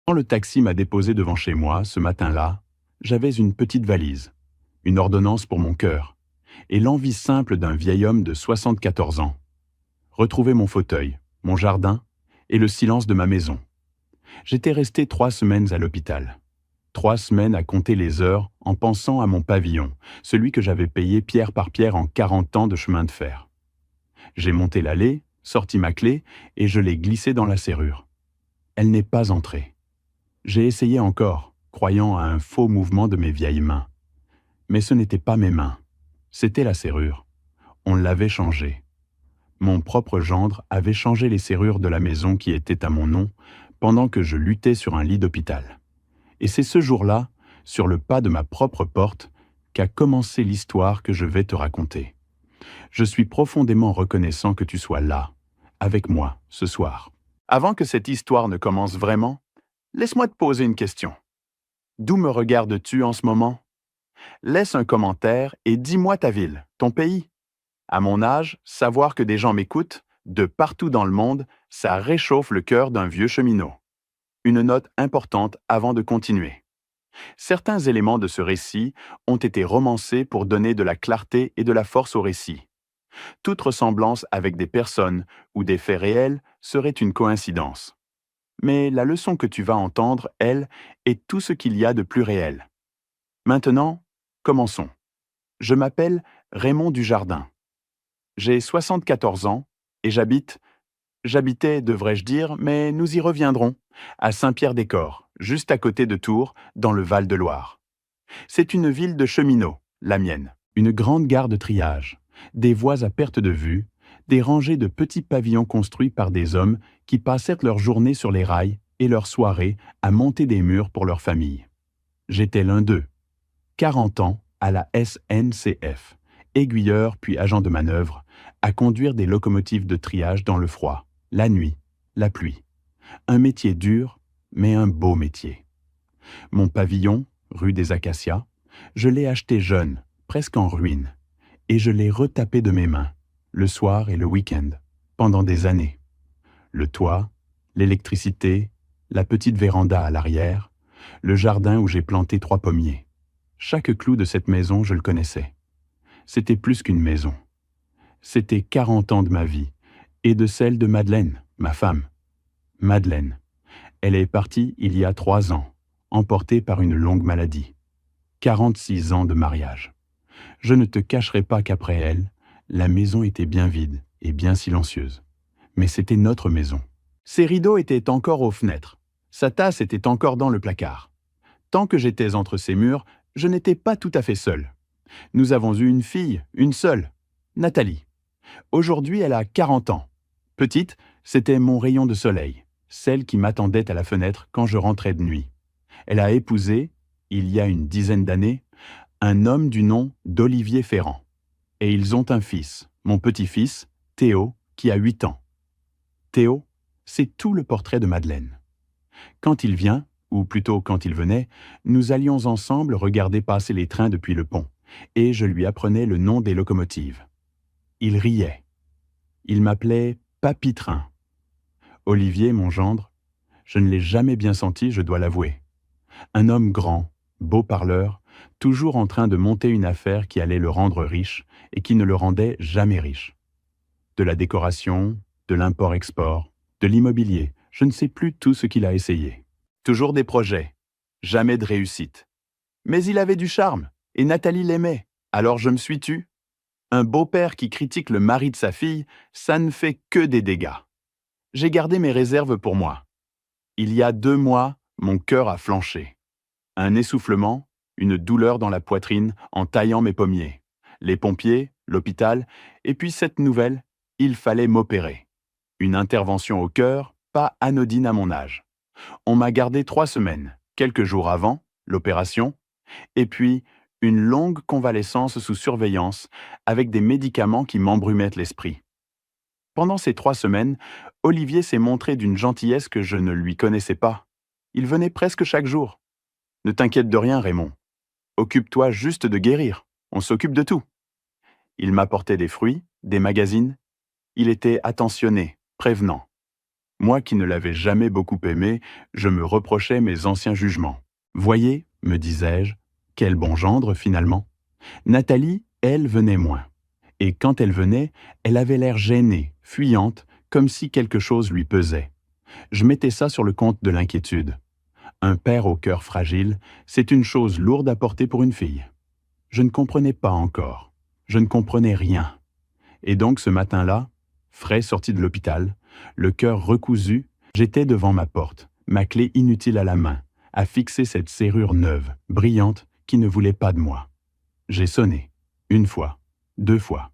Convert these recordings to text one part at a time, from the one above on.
Quand le taxi m'a déposé devant chez moi, ce matin-là, j'avais une petite valise, une ordonnance pour mon cœur, et l'envie simple d'un vieil homme de 74 ans. Retrouver mon fauteuil, mon jardin et le silence de ma maison. J'étais resté 3 semaines à l'hôpital. 3 semaines à compter les heures en pensant à mon pavillon, celui que j'avais payé pierre par pierre en 40 ans de chemin de fer. J'ai monté l'allée, sorti ma clé et je l'ai glissée dans la serrure. Elle n'est pas entrée. J'ai essayé encore, croyant à un faux mouvement de mes vieilles mains. Mais ce n'étaient pas mes mains. C'était la serrure. On l'avait changée. Mon propre gendre avait changé les serrures de la maison qui était à mon nom pendant que je luttais sur un lit d'hôpital. Et c'est ce jour-là, sur le pas de ma propre porte, qu'a commencé l'histoire que je vais te raconter. Je suis profondément reconnaissant que tu sois là, avec moi, ce soir. Avant que cette histoire ne commence vraiment, laisse-moi te poser une question. D'où me regardes-tu en ce moment? Laisse un commentaire et dis-moi ta ville, ton pays. À mon âge, savoir que des gens m'écoutent, de partout dans le monde, ça réchauffe le cœur d'un vieux cheminot. Une note importante avant de continuer. Certains éléments de ce récit ont été romancés pour donner de la clarté et de la force au récit. Toute ressemblance avec des personnes ou des faits réels serait une coïncidence. Mais la leçon que tu vas entendre, elle, est tout ce qu'il y a de plus réel. Maintenant, commençons. Je m'appelle Raymond Dujardin. J'ai 74 ans et j'habitais, devrais-je dire, mais nous y reviendrons, à Saint-Pierre-des-Corps, juste à côté de Tours, dans le Val-de-Loire. C'est une ville de cheminots, la mienne. Une grande gare de triage, des voies à perte de vue, des rangées de petits pavillons construits par des hommes qui passèrent leur journée sur les rails et leur soirée à monter des murs pour leur famille. J'étais l'un d'eux. 40 ans à la SNCF, aiguilleur puis agent de manœuvre, à conduire des locomotives de triage dans le froid, la nuit, la pluie. Un métier dur, mais un beau métier. Mon pavillon, rue des Acacias, je l'ai acheté jeune, presque en ruine, et je l'ai retapé de mes mains, le soir et le week-end, pendant des années. Le toit, l'électricité, la petite véranda à l'arrière, le jardin où j'ai planté 3 pommiers. Chaque clou de cette maison, je le connaissais. C'était plus qu'une maison. C'était 40 ans de ma vie, et de celle de Madeleine, ma femme. Madeleine. Elle est partie il y a 3 ans, emportée par une longue maladie. 46 ans de mariage. Je ne te cacherai pas qu'après elle, la maison était bien vide et bien silencieuse. Mais c'était notre maison. Ses rideaux étaient encore aux fenêtres. Sa tasse était encore dans le placard. Tant que j'étais entre ces murs, je n'étais pas tout à fait seul. Nous avons eu une fille, une seule, Nathalie. Aujourd'hui, elle a 40 ans. Petite, c'était mon rayon de soleil, celle qui m'attendait à la fenêtre quand je rentrais de nuit. Elle a épousé, il y a une dizaine d'années, un homme du nom d'Olivier Ferrand. Et ils ont un fils, mon petit-fils, Théo, qui a 8 ans. Théo, c'est tout le portrait de Madeleine. Quand il vient, ou plutôt quand il venait, nous allions ensemble regarder passer les trains depuis le pont, et je lui apprenais le nom des locomotives. Il riait. Il m'appelait Papy Train. Olivier, mon gendre, je ne l'ai jamais bien senti, je dois l'avouer. Un homme grand, beau parleur, toujours en train de monter une affaire qui allait le rendre riche et qui ne le rendait jamais riche. De la décoration, de l'import-export, de l'immobilier, je ne sais plus tout ce qu'il a essayé. Toujours des projets, jamais de réussite. Mais il avait du charme, et Nathalie l'aimait, alors je me suis tu. Un beau-père qui critique le mari de sa fille, ça ne fait que des dégâts. J'ai gardé mes réserves pour moi. Il y a 2 mois, mon cœur a flanché. Un essoufflement, une douleur dans la poitrine en taillant mes pommiers. Les pompiers, l'hôpital, et puis cette nouvelle, il fallait m'opérer. Une intervention au cœur, pas anodine à mon âge. On m'a gardé 3 semaines, quelques jours avant, l'opération, et puis une longue convalescence sous surveillance avec des médicaments qui m'embrumaient l'esprit. Pendant ces 3 semaines, Olivier s'est montré d'une gentillesse que je ne lui connaissais pas. Il venait presque chaque jour. Ne t'inquiète de rien, Raymond. Occupe-toi juste de guérir. On s'occupe de tout. Il m'apportait des fruits, des magazines. Il était attentionné, prévenant. Moi qui ne l'avais jamais beaucoup aimé, je me reprochais mes anciens jugements. Voyez, me disais-je, quel bon gendre finalement. Nathalie, elle, venait moins. Et quand elle venait, elle avait l'air gênée, fuyante, comme si quelque chose lui pesait. Je mettais ça sur le compte de l'inquiétude. Un père au cœur fragile, c'est une chose lourde à porter pour une fille. Je ne comprenais pas encore. Je ne comprenais rien. Et donc ce matin-là, frais sorti de l'hôpital, le cœur recousu, j'étais devant ma porte, ma clé inutile à la main, à fixer cette serrure neuve, brillante, qui ne voulait pas de moi. J'ai sonné, 1 fois, 2 fois,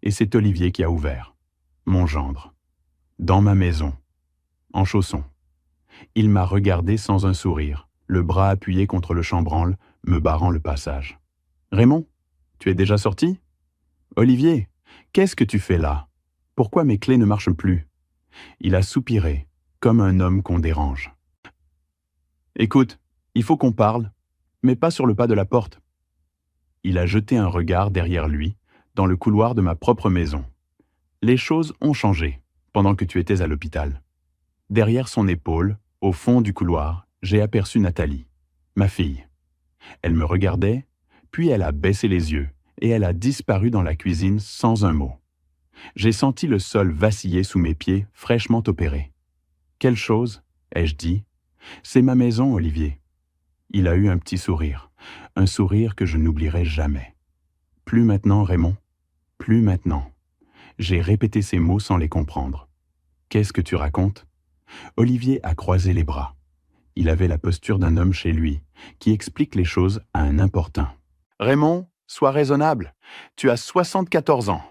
et c'est Olivier qui a ouvert, mon gendre, dans ma maison, en chaussons. Il m'a regardé sans un sourire, le bras appuyé contre le chambranle, me barrant le passage. « Raymond, tu es déjà sorti ? Olivier, qu'est-ce que tu fais là ? Pourquoi mes clés ne marchent plus ?» Il a soupiré, comme un homme qu'on dérange. « Écoute, il faut qu'on parle, mais pas sur le pas de la porte. » Il a jeté un regard derrière lui, dans le couloir de ma propre maison. Les choses ont changé, pendant que tu étais à l'hôpital. Derrière son épaule, au fond du couloir, j'ai aperçu Nathalie, ma fille. Elle me regardait, puis elle a baissé les yeux, et elle a disparu dans la cuisine sans un mot. J'ai senti le sol vaciller sous mes pieds, fraîchement opérés. « Quelle chose ?» ai-je dit. « C'est ma maison, Olivier. » Il a eu un petit sourire, un sourire que je n'oublierai jamais. « Plus maintenant, Raymond, plus maintenant. » J'ai répété ces mots sans les comprendre. « Qu'est-ce que tu racontes ?» Olivier a croisé les bras. Il avait la posture d'un homme chez lui, qui explique les choses à un importun. « Raymond, sois raisonnable. Tu as 74 ans.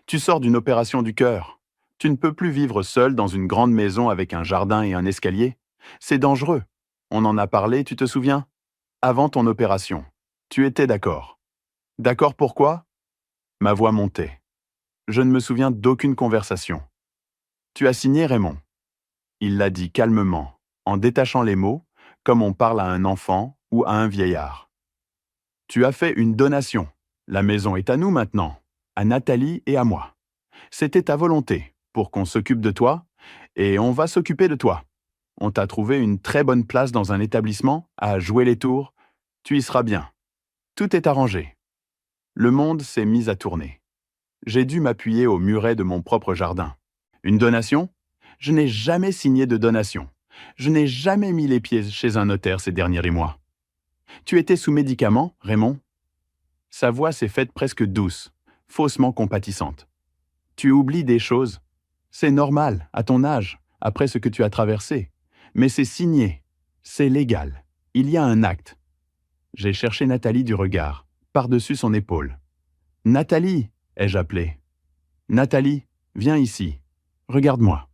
Tu sors d'une opération du cœur. Tu ne peux plus vivre seul dans une grande maison avec un jardin et un escalier. C'est dangereux. On en a parlé, tu te souviens ? Avant ton opération. Tu étais d'accord. D'accord pourquoi ? Ma voix montait. Je ne me souviens d'aucune conversation. Tu as signé, Raymond ? Il l'a dit calmement, en détachant les mots, comme on parle à un enfant ou à un vieillard. Tu as fait une donation. La maison est à nous maintenant, à Nathalie et à moi. C'était ta volonté, pour qu'on s'occupe de toi, et on va s'occuper de toi. On t'a trouvé une très bonne place dans un établissement, à jouer les tours. Tu y seras bien. Tout est arrangé. Le monde s'est mis à tourner. J'ai dû m'appuyer au muret de mon propre jardin. Une donation ? Je n'ai jamais signé de donation. Je n'ai jamais mis les pieds chez un notaire ces derniers mois. Tu étais sous médicaments, Raymond ? Sa voix s'est faite presque douce, faussement compatissante. Tu oublies des choses. C'est normal, à ton âge, après ce que tu as traversé. Mais c'est signé. C'est légal. Il y a un acte. J'ai cherché Nathalie du regard, par-dessus son épaule. « Nathalie !» ai-je appelé. « Nathalie, viens ici. Regarde-moi. »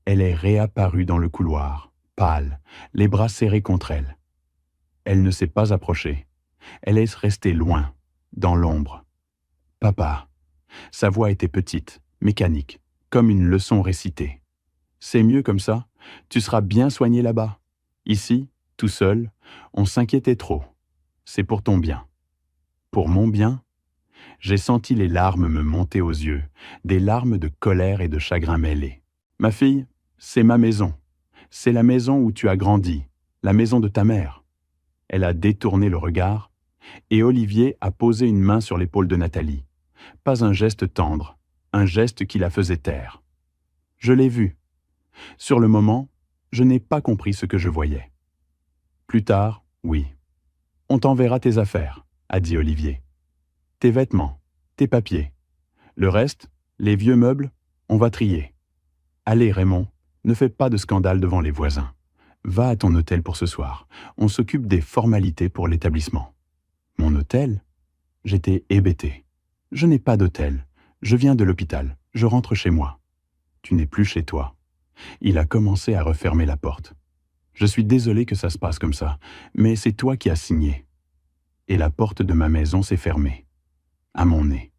Elle est réapparue dans le couloir, pâle, les bras serrés contre elle. Elle ne s'est pas approchée. Elle est restée loin, dans l'ombre. « Papa !» Sa voix était petite, mécanique, comme une leçon récitée. « C'est mieux comme ça. Tu seras bien soigné là-bas. Ici, tout seul, on s'inquiétait trop. C'est pour ton bien. » Pour mon bien ? J'ai senti les larmes me monter aux yeux, des larmes de colère et de chagrin mêlés. « Ma fille, c'est ma maison. C'est la maison où tu as grandi, la maison de ta mère. » Elle a détourné le regard, et Olivier a posé une main sur l'épaule de Nathalie. Pas un geste tendre, un geste qui la faisait taire. Je l'ai vu. Sur le moment, je n'ai pas compris ce que je voyais. Plus tard, oui. « On t'enverra tes affaires, » a dit Olivier. « Tes vêtements, tes papiers. Le reste, les vieux meubles, on va trier. Allez, Raymond, ne fais pas de scandale devant les voisins. Va à ton hôtel pour ce soir. On s'occupe des formalités pour l'établissement. » Mon hôtel ? J'étais hébété. Je n'ai pas d'hôtel. Je viens de l'hôpital. Je rentre chez moi. Tu n'es plus chez toi. Il a commencé à refermer la porte. Je suis désolé que ça se passe comme ça, mais c'est toi qui as signé. Et la porte de ma maison s'est fermée. À mon nez,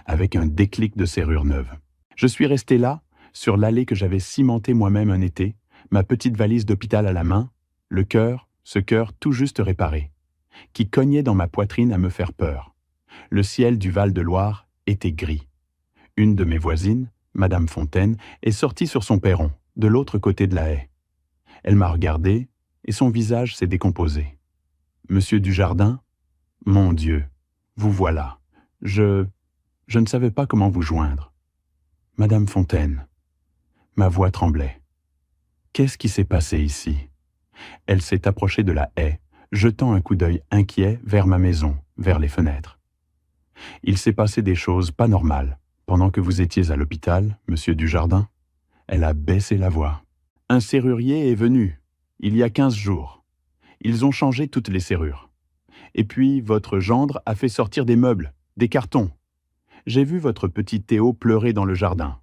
avec un déclic de serrure neuve. Je suis resté là, sur l'allée que j'avais cimentée moi-même un été, ma petite valise d'hôpital à la main, le cœur, ce cœur tout juste réparé, qui cognait dans ma poitrine à me faire peur. Le ciel du Val-de-Loire était gris. Une de mes voisines, Madame Fontaine, est sortie sur son perron, de l'autre côté de la haie. Elle m'a regardé et son visage s'est décomposé. Monsieur Dujardin, mon Dieu, vous voilà. Je ne savais pas comment vous joindre. Madame Fontaine. Ma voix tremblait. Qu'est-ce qui s'est passé ici? Elle s'est approchée de la haie, jetant un coup d'œil inquiet vers ma maison, vers les fenêtres. Il s'est passé des choses pas normales pendant que vous étiez à l'hôpital, monsieur Dujardin. Elle a baissé la voix. Un serrurier est venu, il y a 15 jours. Ils ont changé toutes les serrures. Et puis, votre gendre a fait sortir des meubles, des cartons. J'ai vu votre petit Théo pleurer dans le jardin.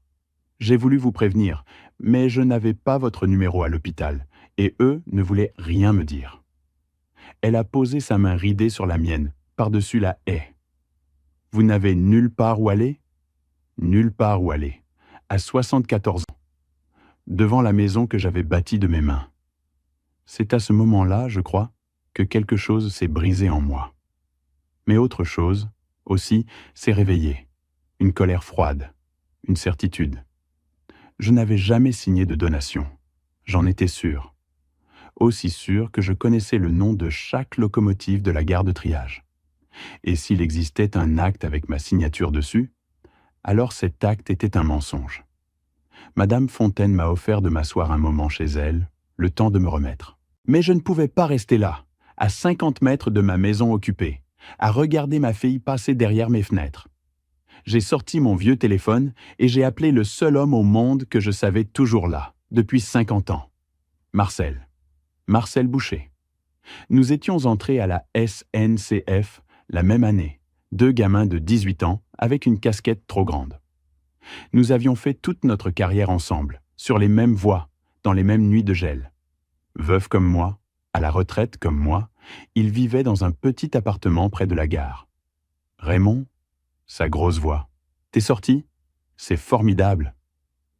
J'ai voulu vous prévenir, mais je n'avais pas votre numéro à l'hôpital, et eux ne voulaient rien me dire. Elle a posé sa main ridée sur la mienne, par-dessus la haie. Vous n'avez nulle part où aller? Nulle part où aller, à 74 ans, devant la maison que j'avais bâtie de mes mains. C'est à ce moment-là, je crois, que quelque chose s'est brisé en moi. Mais autre chose, aussi, s'est réveillée. Une colère froide, une certitude. Je n'avais jamais signé de donation. J'en étais sûr. Aussi sûr que je connaissais le nom de chaque locomotive de la gare de triage. Et s'il existait un acte avec ma signature dessus, alors cet acte était un mensonge. Madame Fontaine m'a offert de m'asseoir un moment chez elle, le temps de me remettre. Mais je ne pouvais pas rester là, à 50 mètres de ma maison occupée, à regarder ma fille passer derrière mes fenêtres. J'ai sorti mon vieux téléphone et j'ai appelé le seul homme au monde que je savais toujours là, depuis 50 ans. Marcel. Marcel Boucher. Nous étions entrés à la SNCF la même année, 2 gamins de 18 ans avec une casquette trop grande. Nous avions fait toute notre carrière ensemble, sur les mêmes voies, dans les mêmes nuits de gel. Veuf comme moi, à la retraite comme moi, il vivait dans un petit appartement près de la gare. Raymond, sa grosse voix. T'es sorti? C'est formidable.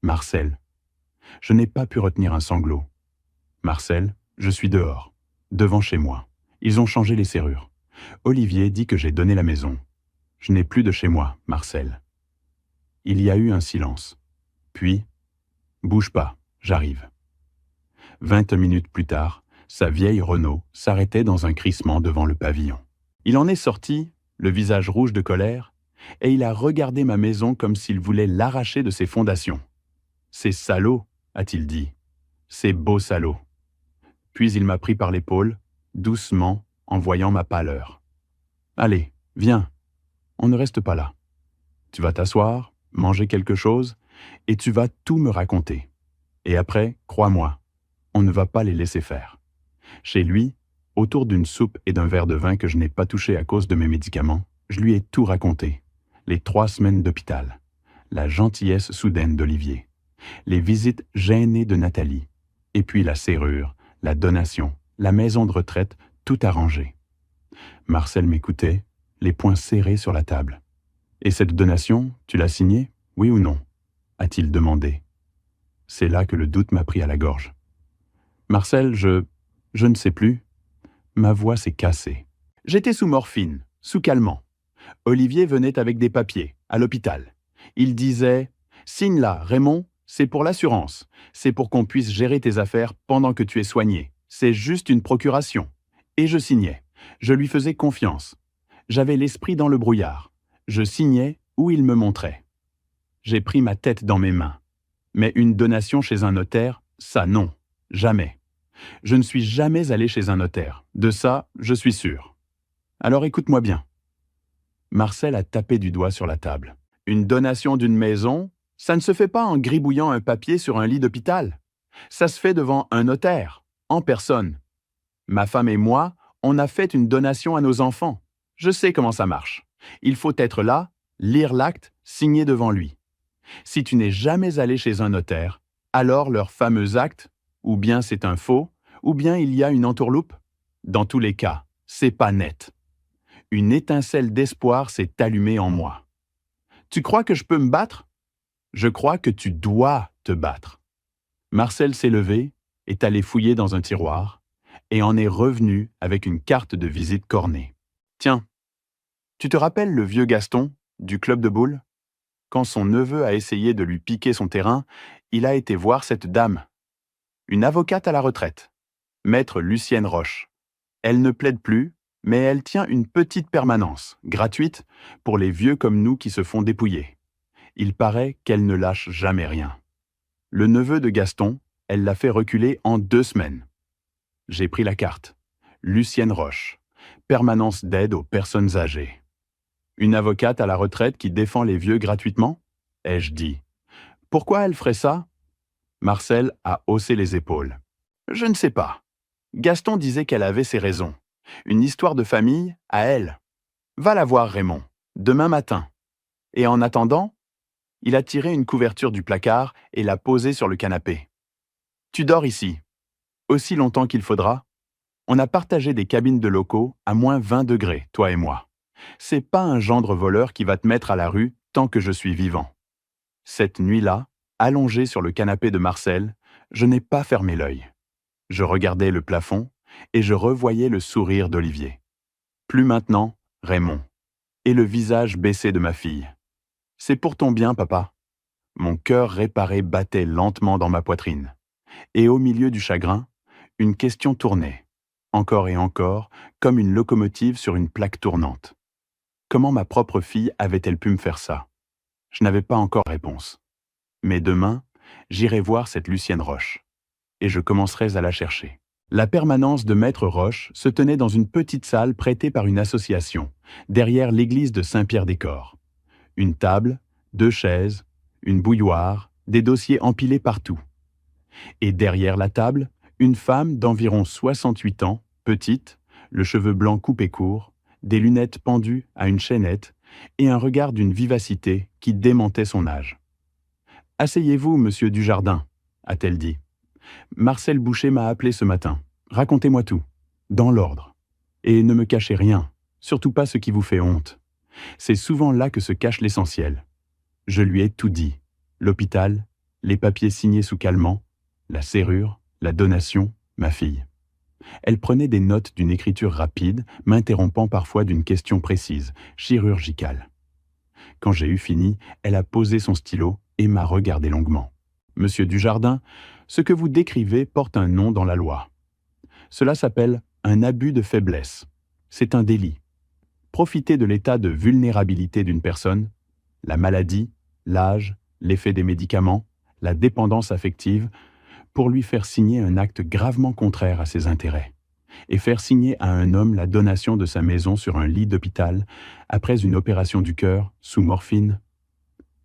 Marcel. Je n'ai pas pu retenir un sanglot. Marcel, je suis dehors, devant chez moi. Ils ont changé les serrures. Olivier dit que j'ai donné la maison. Je n'ai plus de chez moi, Marcel. Il y a eu un silence. Puis, bouge pas, j'arrive. 20 minutes plus tard, sa vieille Renault s'arrêtait dans un crissement devant le pavillon. Il en est sorti, le visage rouge de colère, et il a regardé ma maison comme s'il voulait l'arracher de ses fondations. « C'est salaud », a-t-il dit. « C'est beau salaud ». Puis il m'a pris par l'épaule, doucement, en voyant ma pâleur. « Allez, viens, on ne reste pas là. Tu vas t'asseoir, manger quelque chose, et tu vas tout me raconter. Et après, crois-moi, on ne va pas les laisser faire. » Chez lui, autour d'une soupe et d'un verre de vin que je n'ai pas touché à cause de mes médicaments, je lui ai tout raconté. Les 3 semaines d'hôpital, la gentillesse soudaine d'Olivier, les visites gênées de Nathalie, et puis la serrure, la donation, la maison de retraite, tout arrangé. Marcel m'écoutait, les poings serrés sur la table. « Et cette donation, tu l'as signée, oui ou non ?» a-t-il demandé. C'est là que le doute m'a pris à la gorge. « Marcel, je ne sais plus. » Ma voix s'est cassée. J'étais sous morphine, sous calmant. Olivier venait avec des papiers, à l'hôpital. Il disait « Signe là, Raymond, c'est pour l'assurance. C'est pour qu'on puisse gérer tes affaires pendant que tu es soigné. C'est juste une procuration. » Et je signais. Je lui faisais confiance. J'avais l'esprit dans le brouillard. Je signais où il me montrait. J'ai pris ma tête dans mes mains. Mais une donation chez un notaire, ça non, jamais. Je ne suis jamais allé chez un notaire. De ça, je suis sûr. Alors écoute-moi bien. Marcel a tapé du doigt sur la table. Une donation d'une maison, ça ne se fait pas en gribouillant un papier sur un lit d'hôpital. Ça se fait devant un notaire, en personne. Ma femme et moi, on a fait une donation à nos enfants. Je sais comment ça marche. Il faut être là, lire l'acte, signer devant lui. Si tu n'es jamais allé chez un notaire, alors leur fameux acte, ou bien c'est un faux, ou bien il y a une entourloupe. Dans tous les cas, c'est pas net. Une étincelle d'espoir s'est allumée en moi. Tu crois que je peux me battre? Je crois que tu dois te battre. Marcel s'est levé, est allé fouiller dans un tiroir, et en est revenu avec une carte de visite cornée. Tiens, tu te rappelles le vieux Gaston, du club de boules? Quand son neveu a essayé de lui piquer son terrain, il a été voir cette dame, une avocate à la retraite, maître Lucienne Roche. Elle ne plaide plus, mais elle tient une petite permanence, gratuite, pour les vieux comme nous qui se font dépouiller. Il paraît qu'elle ne lâche jamais rien. Le neveu de Gaston, elle l'a fait reculer en 2 semaines. J'ai pris la carte. Lucienne Roche, permanence d'aide aux personnes âgées. Une avocate à la retraite qui défend les vieux gratuitement? Ai-je dit. Pourquoi elle ferait ça? Marcel a haussé les épaules. Je ne sais pas. Gaston disait qu'elle avait ses raisons. Une histoire de famille à elle. Va la voir, Raymond, demain matin. Et en attendant, il a tiré une couverture du placard et l'a posée sur le canapé. Tu dors ici. Aussi longtemps qu'il faudra. On a partagé des cabines de locaux à moins 20 degrés, toi et moi. C'est pas un gendre voleur qui va te mettre à la rue tant que je suis vivant. Cette nuit-là, allongé sur le canapé de Marcel, je n'ai pas fermé l'œil. Je regardais le plafond et je revoyais le sourire d'Olivier. Plus maintenant, Raymond. Et le visage baissé de ma fille. C'est pour ton bien, papa. Mon cœur réparé battait lentement dans ma poitrine. Et au milieu du chagrin, une question tournait, encore et encore, comme une locomotive sur une plaque tournante. Comment ma propre fille avait-elle pu me faire ça? Je n'avais pas encore réponse. Mais demain, j'irai voir cette Lucienne Roche. Et je commencerai à la chercher. La permanence de Maître Roche se tenait dans une petite salle prêtée par une association, derrière l'église de Saint-Pierre-des-Corps. Une table, 2 chaises, une bouilloire, des dossiers empilés partout. Et derrière la table, une femme d'environ 68 ans, petite, le cheveu blanc coupé court, des lunettes pendues à une chaînette et un regard d'une vivacité qui démentait son âge. « Asseyez-vous, monsieur Dujardin », a-t-elle dit. « Marcel Boucher m'a appelé ce matin. Racontez-moi tout, dans l'ordre. Et ne me cachez rien, surtout pas ce qui vous fait honte. C'est souvent là que se cache l'essentiel. » Je lui ai tout dit. L'hôpital, les papiers signés sous calmant, la serrure, la donation, ma fille. Elle prenait des notes d'une écriture rapide, m'interrompant parfois d'une question précise, chirurgicale. Quand j'ai eu fini, elle a posé son stylo et m'a regardé longuement. « Monsieur Dujardin, ce que vous décrivez porte un nom dans la loi. Cela s'appelle un abus de faiblesse. C'est un délit. Profiter de l'état de vulnérabilité d'une personne, la maladie, l'âge, l'effet des médicaments, la dépendance affective, pour lui faire signer un acte gravement contraire à ses intérêts, et faire signer à un homme la donation de sa maison sur un lit d'hôpital après une opération du cœur sous morphine. »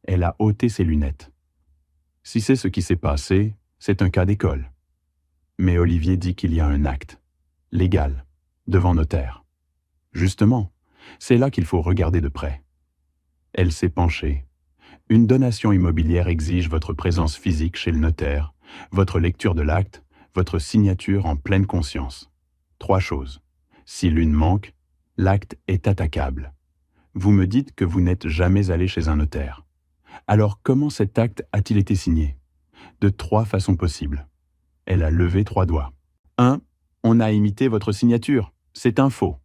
Elle a ôté ses lunettes. « Si c'est ce qui s'est passé, c'est un cas d'école. Mais Olivier dit qu'il y a un acte, légal, devant notaire. Justement, c'est là qu'il faut regarder de près. » Elle s'est penchée. « Une donation immobilière exige votre présence physique chez le notaire, votre lecture de l'acte, votre signature en pleine conscience. 3 choses. Si l'une manque, l'acte est attaquable. Vous me dites que vous n'êtes jamais allé chez un notaire. Alors comment cet acte a-t-il été signé? De 3 façons possibles. » Elle a levé 3 doigts. 1. On a imité votre signature. C'est un faux.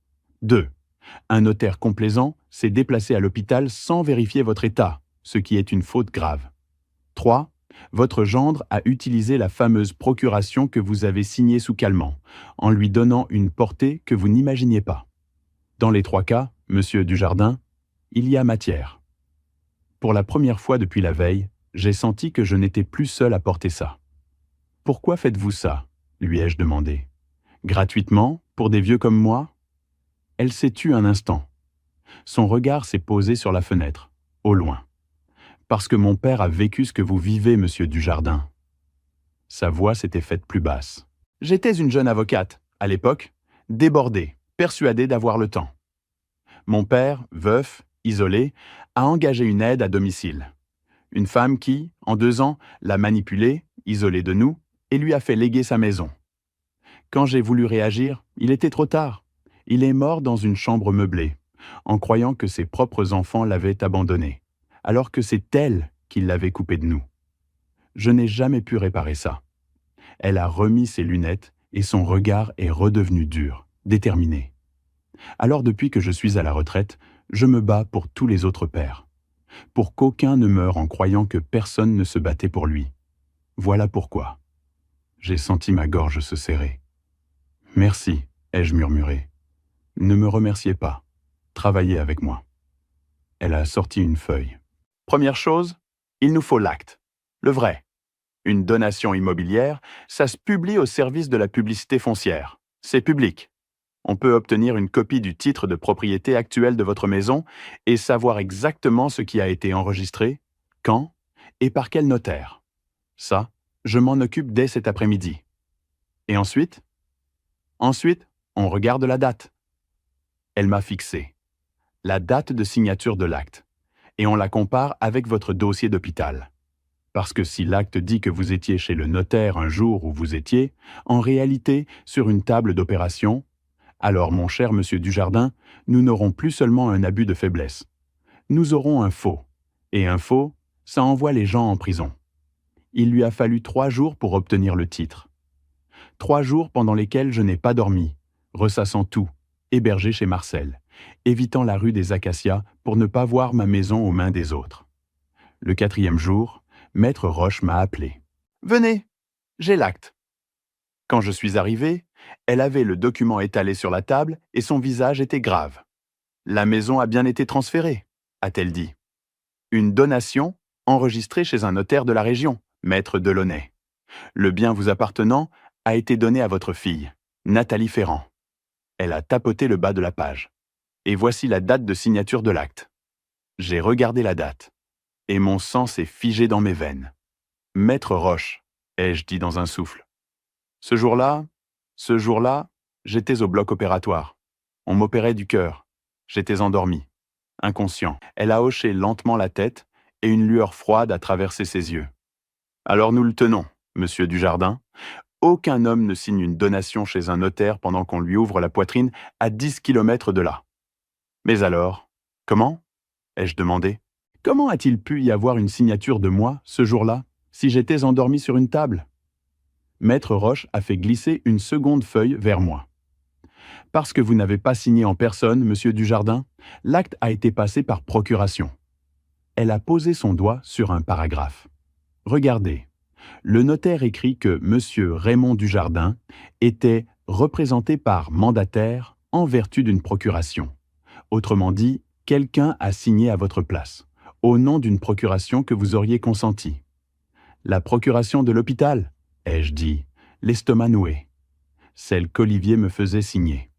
2. Un notaire complaisant s'est déplacé à l'hôpital sans vérifier votre état, ce qui est une faute grave. 3. Votre gendre a utilisé la fameuse procuration que vous avez signée sous calmant, en lui donnant une portée que vous n'imaginiez pas. Dans les 3 cas, monsieur Dujardin, il y a matière. Pour la première fois depuis la veille, j'ai senti que je n'étais plus seul à porter ça. « Pourquoi faites-vous ça ?» lui ai-je demandé. « Gratuitement, pour des vieux comme moi ?» Elle s'est tue un instant. Son regard s'est posé sur la fenêtre, au loin. « Parce que mon père a vécu ce que vous vivez, monsieur Dujardin. » Sa voix s'était faite plus basse. « J'étais une jeune avocate, à l'époque, débordée, persuadée d'avoir le temps. Mon père, veuf, isolé, a engagé une aide à domicile. Une femme qui, en 2 ans, l'a manipulé, isolé de nous, et lui a fait léguer sa maison. Quand j'ai voulu réagir, il était trop tard. Il est mort dans une chambre meublée, en croyant que ses propres enfants l'avaient abandonné, alors que c'est elle qui l'avait coupé de nous. Je n'ai jamais pu réparer ça. » Elle a remis ses lunettes et son regard est redevenu dur, déterminé. « Alors depuis que je suis à la retraite, je me bats pour tous les autres pères. pour qu'aucun ne meure en croyant que personne ne se battait pour lui. Voilà pourquoi. J'ai senti ma gorge se serrer. Merci, ai-je murmuré. Ne me remerciez pas. Travaillez avec moi. Elle a sorti une feuille. Première chose, il nous faut l'acte. Le vrai. Une donation immobilière, ça se publie au service de la publicité foncière. C'est public. On peut obtenir une copie du titre de propriété actuel de votre maison et savoir exactement ce qui a été enregistré, quand et par quel notaire. Ça, je m'en occupe dès cet après-midi. Et ensuite? Ensuite, on regarde la date. Elle m'a fixé. La date de signature de l'acte. Et on la compare avec votre dossier d'hôpital. Parce que si l'acte dit que vous étiez chez le notaire un jour où vous étiez, en réalité, sur une table d'opération, alors, mon cher monsieur Dujardin, nous n'aurons plus seulement un abus de faiblesse. Nous aurons un faux. Et un faux, ça envoie les gens en prison. Il lui a fallu 3 jours pour obtenir le titre. 3 jours pendant lesquels je n'ai pas dormi, ressassant tout, hébergé chez Marcel, évitant la rue des Acacias pour ne pas voir ma maison aux mains des autres. Le 4e jour, Maître Roche m'a appelé. « Venez, j'ai l'acte. » Quand je suis arrivé, elle avait le document étalé sur la table et son visage était grave. « La maison a bien été transférée, » a-t-elle dit. « Une donation enregistrée chez un notaire de la région, Maître Delaunay. Le bien vous appartenant a été donné à votre fille, Nathalie Ferrand. » Elle a tapoté le bas de la page. Et voici la date de signature de l'acte. J'ai regardé la date, et mon sang s'est figé dans mes veines. « Maître Roche, » ai-je dit dans un souffle. Ce jour-là, j'étais au bloc opératoire. On m'opérait du cœur. J'étais endormi, inconscient. Elle a hoché lentement la tête et une lueur froide a traversé ses yeux. Alors nous le tenons, monsieur Dujardin. Aucun homme ne signe une donation chez un notaire pendant qu'on lui ouvre la poitrine à 10 kilomètres de là. Mais alors, comment ? Ai-je demandé. Comment a-t-il pu y avoir une signature de moi, ce jour-là, si j'étais endormi sur une table ? Maître Roche a fait glisser une seconde feuille vers moi. Parce que vous n'avez pas signé en personne, monsieur Dujardin, l'acte a été passé par procuration. Elle a posé son doigt sur un paragraphe. Regardez, le notaire écrit que monsieur Raymond Dujardin était représenté par mandataire en vertu d'une procuration. Autrement dit, quelqu'un a signé à votre place, au nom d'une procuration que vous auriez consentie. La procuration de l'hôpital, ai-je dit, l'estomac noué. Celle qu'Olivier me faisait signer.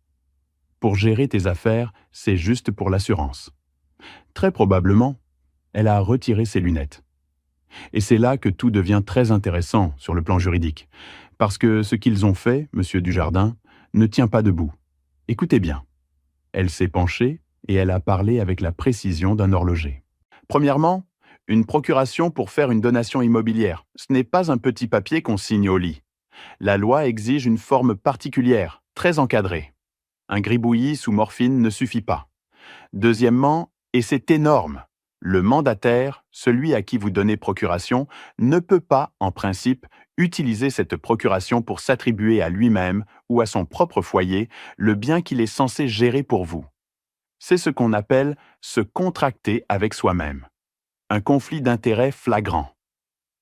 Pour gérer tes affaires, c'est juste pour l'assurance. Très probablement, elle a retiré ses lunettes. Et c'est là que tout devient très intéressant sur le plan juridique, parce que ce qu'ils ont fait, monsieur Dujardin, ne tient pas debout. Écoutez bien. Elle s'est penchée et elle a parlé avec la précision d'un horloger. Premièrement, une procuration pour faire une donation immobilière. Ce n'est pas un petit papier qu'on signe au lit. La loi exige une forme particulière, très encadrée. Un gribouillis sous morphine ne suffit pas. Deuxièmement, et c'est énorme, le mandataire, celui à qui vous donnez procuration, ne peut pas, en principe, utiliser cette procuration pour s'attribuer à lui-même ou à son propre foyer le bien qu'il est censé gérer pour vous. C'est ce qu'on appelle se contracter avec soi-même. Un conflit d'intérêts flagrant.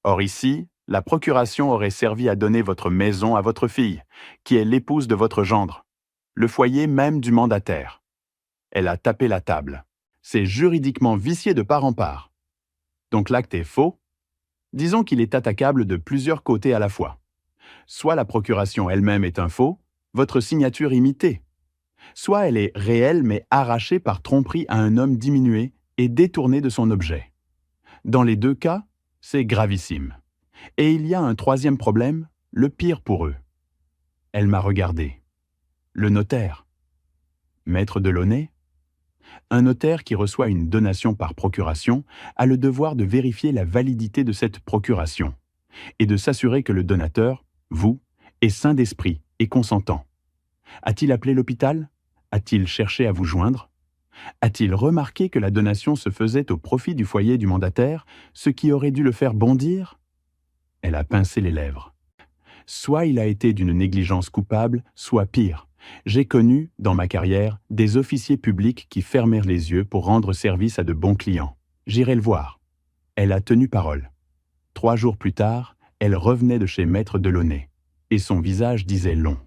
Or ici, la procuration aurait servi à donner votre maison à votre fille, qui est l'épouse de votre gendre, le foyer même du mandataire. Elle a tapé la table. C'est juridiquement vicié de part en part. Donc l'acte est faux. Disons qu'il est attaquable de plusieurs côtés à la fois. Soit la procuration elle-même est un faux, votre signature imitée. Soit elle est réelle mais arrachée par tromperie à un homme diminué et détournée de son objet. Dans les 2 cas, c'est gravissime. Et il y a un 3e problème, le pire pour eux. Elle m'a regardé. Le notaire. Maître Delaunay. Un notaire qui reçoit une donation par procuration a le devoir de vérifier la validité de cette procuration et de s'assurer que le donateur, vous, est sain d'esprit et consentant. A-t-il appelé l'hôpital ? A-t-il cherché à vous joindre ? A-t-il remarqué que la donation se faisait au profit du foyer du mandataire, ce qui aurait dû le faire bondir ? Elle a pincé les lèvres. Soit il a été d'une négligence coupable, soit pire. J'ai connu, dans ma carrière, des officiers publics qui fermèrent les yeux pour rendre service à de bons clients. J'irai le voir. Elle a tenu parole. 3 jours plus tard, elle revenait de chez Maître Delaunay, et son visage disait long.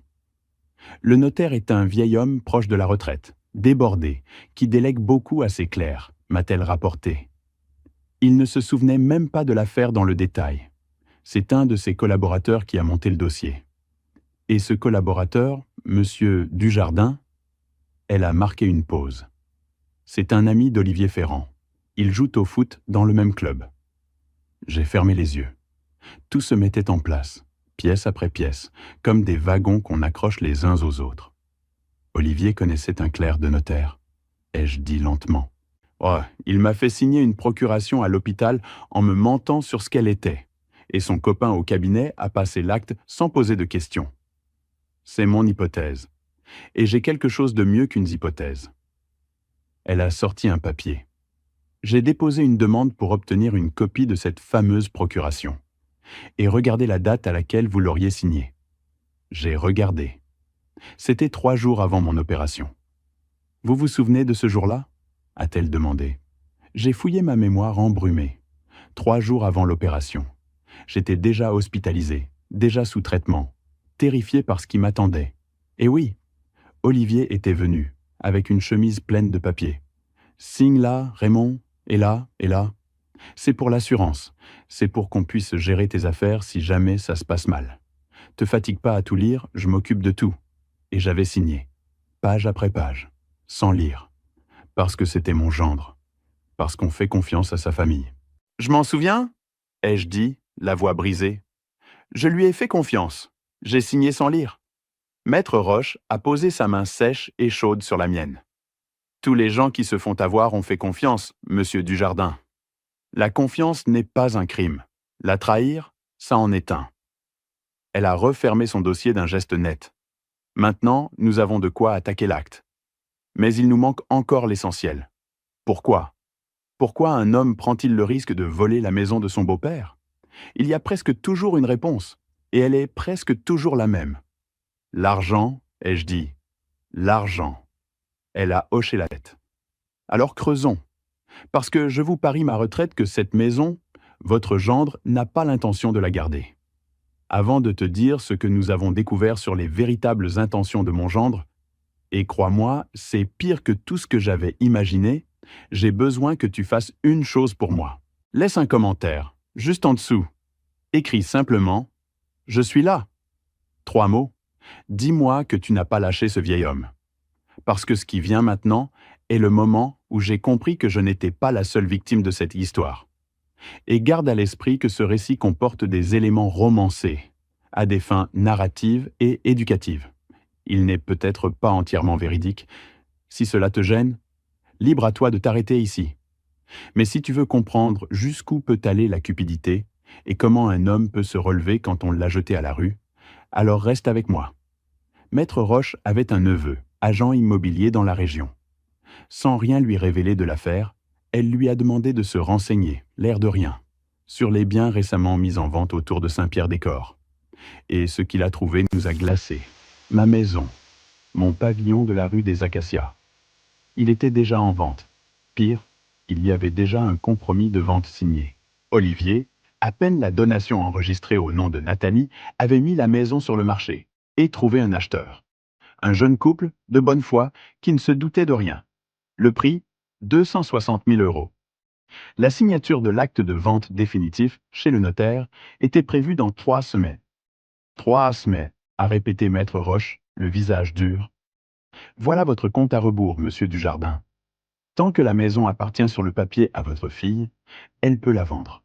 Le notaire est un vieil homme proche de la retraite, débordé, qui délègue beaucoup à ses clercs, m'a-t-elle rapporté. Il ne se souvenait même pas de l'affaire dans le détail. C'est un de ses collaborateurs qui a monté le dossier. Et ce collaborateur, Monsieur Dujardin, elle a marqué une pause. C'est un ami d'Olivier Ferrand. Ils jouent au foot dans le même club. J'ai fermé les yeux. Tout se mettait en place, pièce après pièce, comme des wagons qu'on accroche les uns aux autres. Olivier connaissait un clerc de notaire, ai-je dit lentement. Oh, il m'a fait signer une procuration à l'hôpital en me mentant sur ce qu'elle était, et son copain au cabinet a passé l'acte sans poser de questions. C'est mon hypothèse, et j'ai quelque chose de mieux qu'une hypothèse. Elle a sorti un papier. J'ai déposé une demande pour obtenir une copie de cette fameuse procuration. Et regardez la date à laquelle vous l'auriez signée. J'ai regardé. C'était 3 jours avant mon opération. Vous vous souvenez de ce jour-là ? A-t-elle demandé. J'ai fouillé ma mémoire embrumée. 3 jours avant l'opération. J'étais déjà hospitalisé, déjà sous traitement, terrifié par ce qui m'attendait. Et oui, Olivier était venu, avec une chemise pleine de papier. Signe là, Raymond, et là, et là. C'est pour l'assurance. C'est pour qu'on puisse gérer tes affaires si jamais ça se passe mal. Te fatigue pas à tout lire, je m'occupe de tout. Et j'avais signé, page après page, sans lire. Parce que c'était mon gendre. Parce qu'on fait confiance à sa famille. Je m'en souviens ? Ai-je dit, la voix brisée. Je lui ai fait confiance. J'ai signé sans lire. Maître Roche a posé sa main sèche et chaude sur la mienne. Tous les gens qui se font avoir ont fait confiance, monsieur Dujardin. La confiance n'est pas un crime. La trahir, ça en est un. Elle a refermé son dossier d'un geste net. Maintenant, nous avons de quoi attaquer l'acte. Mais il nous manque encore l'essentiel. Pourquoi ? Pourquoi un homme prend-il le risque de voler la maison de son beau-père ? Il y a presque toujours une réponse, et elle est presque toujours la même. L'argent, ai-je dit. L'argent. Elle a hoché la tête. Alors creusons. Parce que je vous parie ma retraite que cette maison, votre gendre n'a pas l'intention de la garder. Avant de te dire ce que nous avons découvert sur les véritables intentions de mon gendre, et crois-moi, c'est pire que tout ce que j'avais imaginé, j'ai besoin que tu fasses une chose pour moi. Laisse un commentaire, juste en dessous. Écris simplement « Je suis là ». 3 mots. Dis-moi que tu n'as pas lâché ce vieil homme. Parce que ce qui vient maintenant est le moment où j'ai compris que je n'étais pas la seule victime de cette histoire. Et garde à l'esprit que ce récit comporte des éléments romancés, à des fins narratives et éducatives. Il n'est peut-être pas entièrement véridique. Si cela te gêne, libre à toi de t'arrêter ici. Mais si tu veux comprendre jusqu'où peut aller la cupidité et comment un homme peut se relever quand on l'a jeté à la rue, alors reste avec moi. Maître Roche avait un neveu, agent immobilier dans la région. Sans rien lui révéler de l'affaire, elle lui a demandé de se renseigner, l'air de rien, sur les biens récemment mis en vente autour de Saint-Pierre-des-Corps. Et ce qu'il a trouvé nous a glacés. Ma maison, mon pavillon de la rue des Acacias. Il était déjà en vente. Pire, il y avait déjà un compromis de vente signé. Olivier, à peine la donation enregistrée au nom de Nathalie, avait mis la maison sur le marché et trouvé un acheteur. Un jeune couple, de bonne foi, qui ne se doutait de rien. Le prix, 260 000 €. La signature de l'acte de vente définitif chez le notaire était prévue dans 3 semaines. 3 semaines, a répété Maître Roche, le visage dur. Voilà votre compte à rebours, monsieur Dujardin. Tant que la maison appartient sur le papier à votre fille, elle peut la vendre.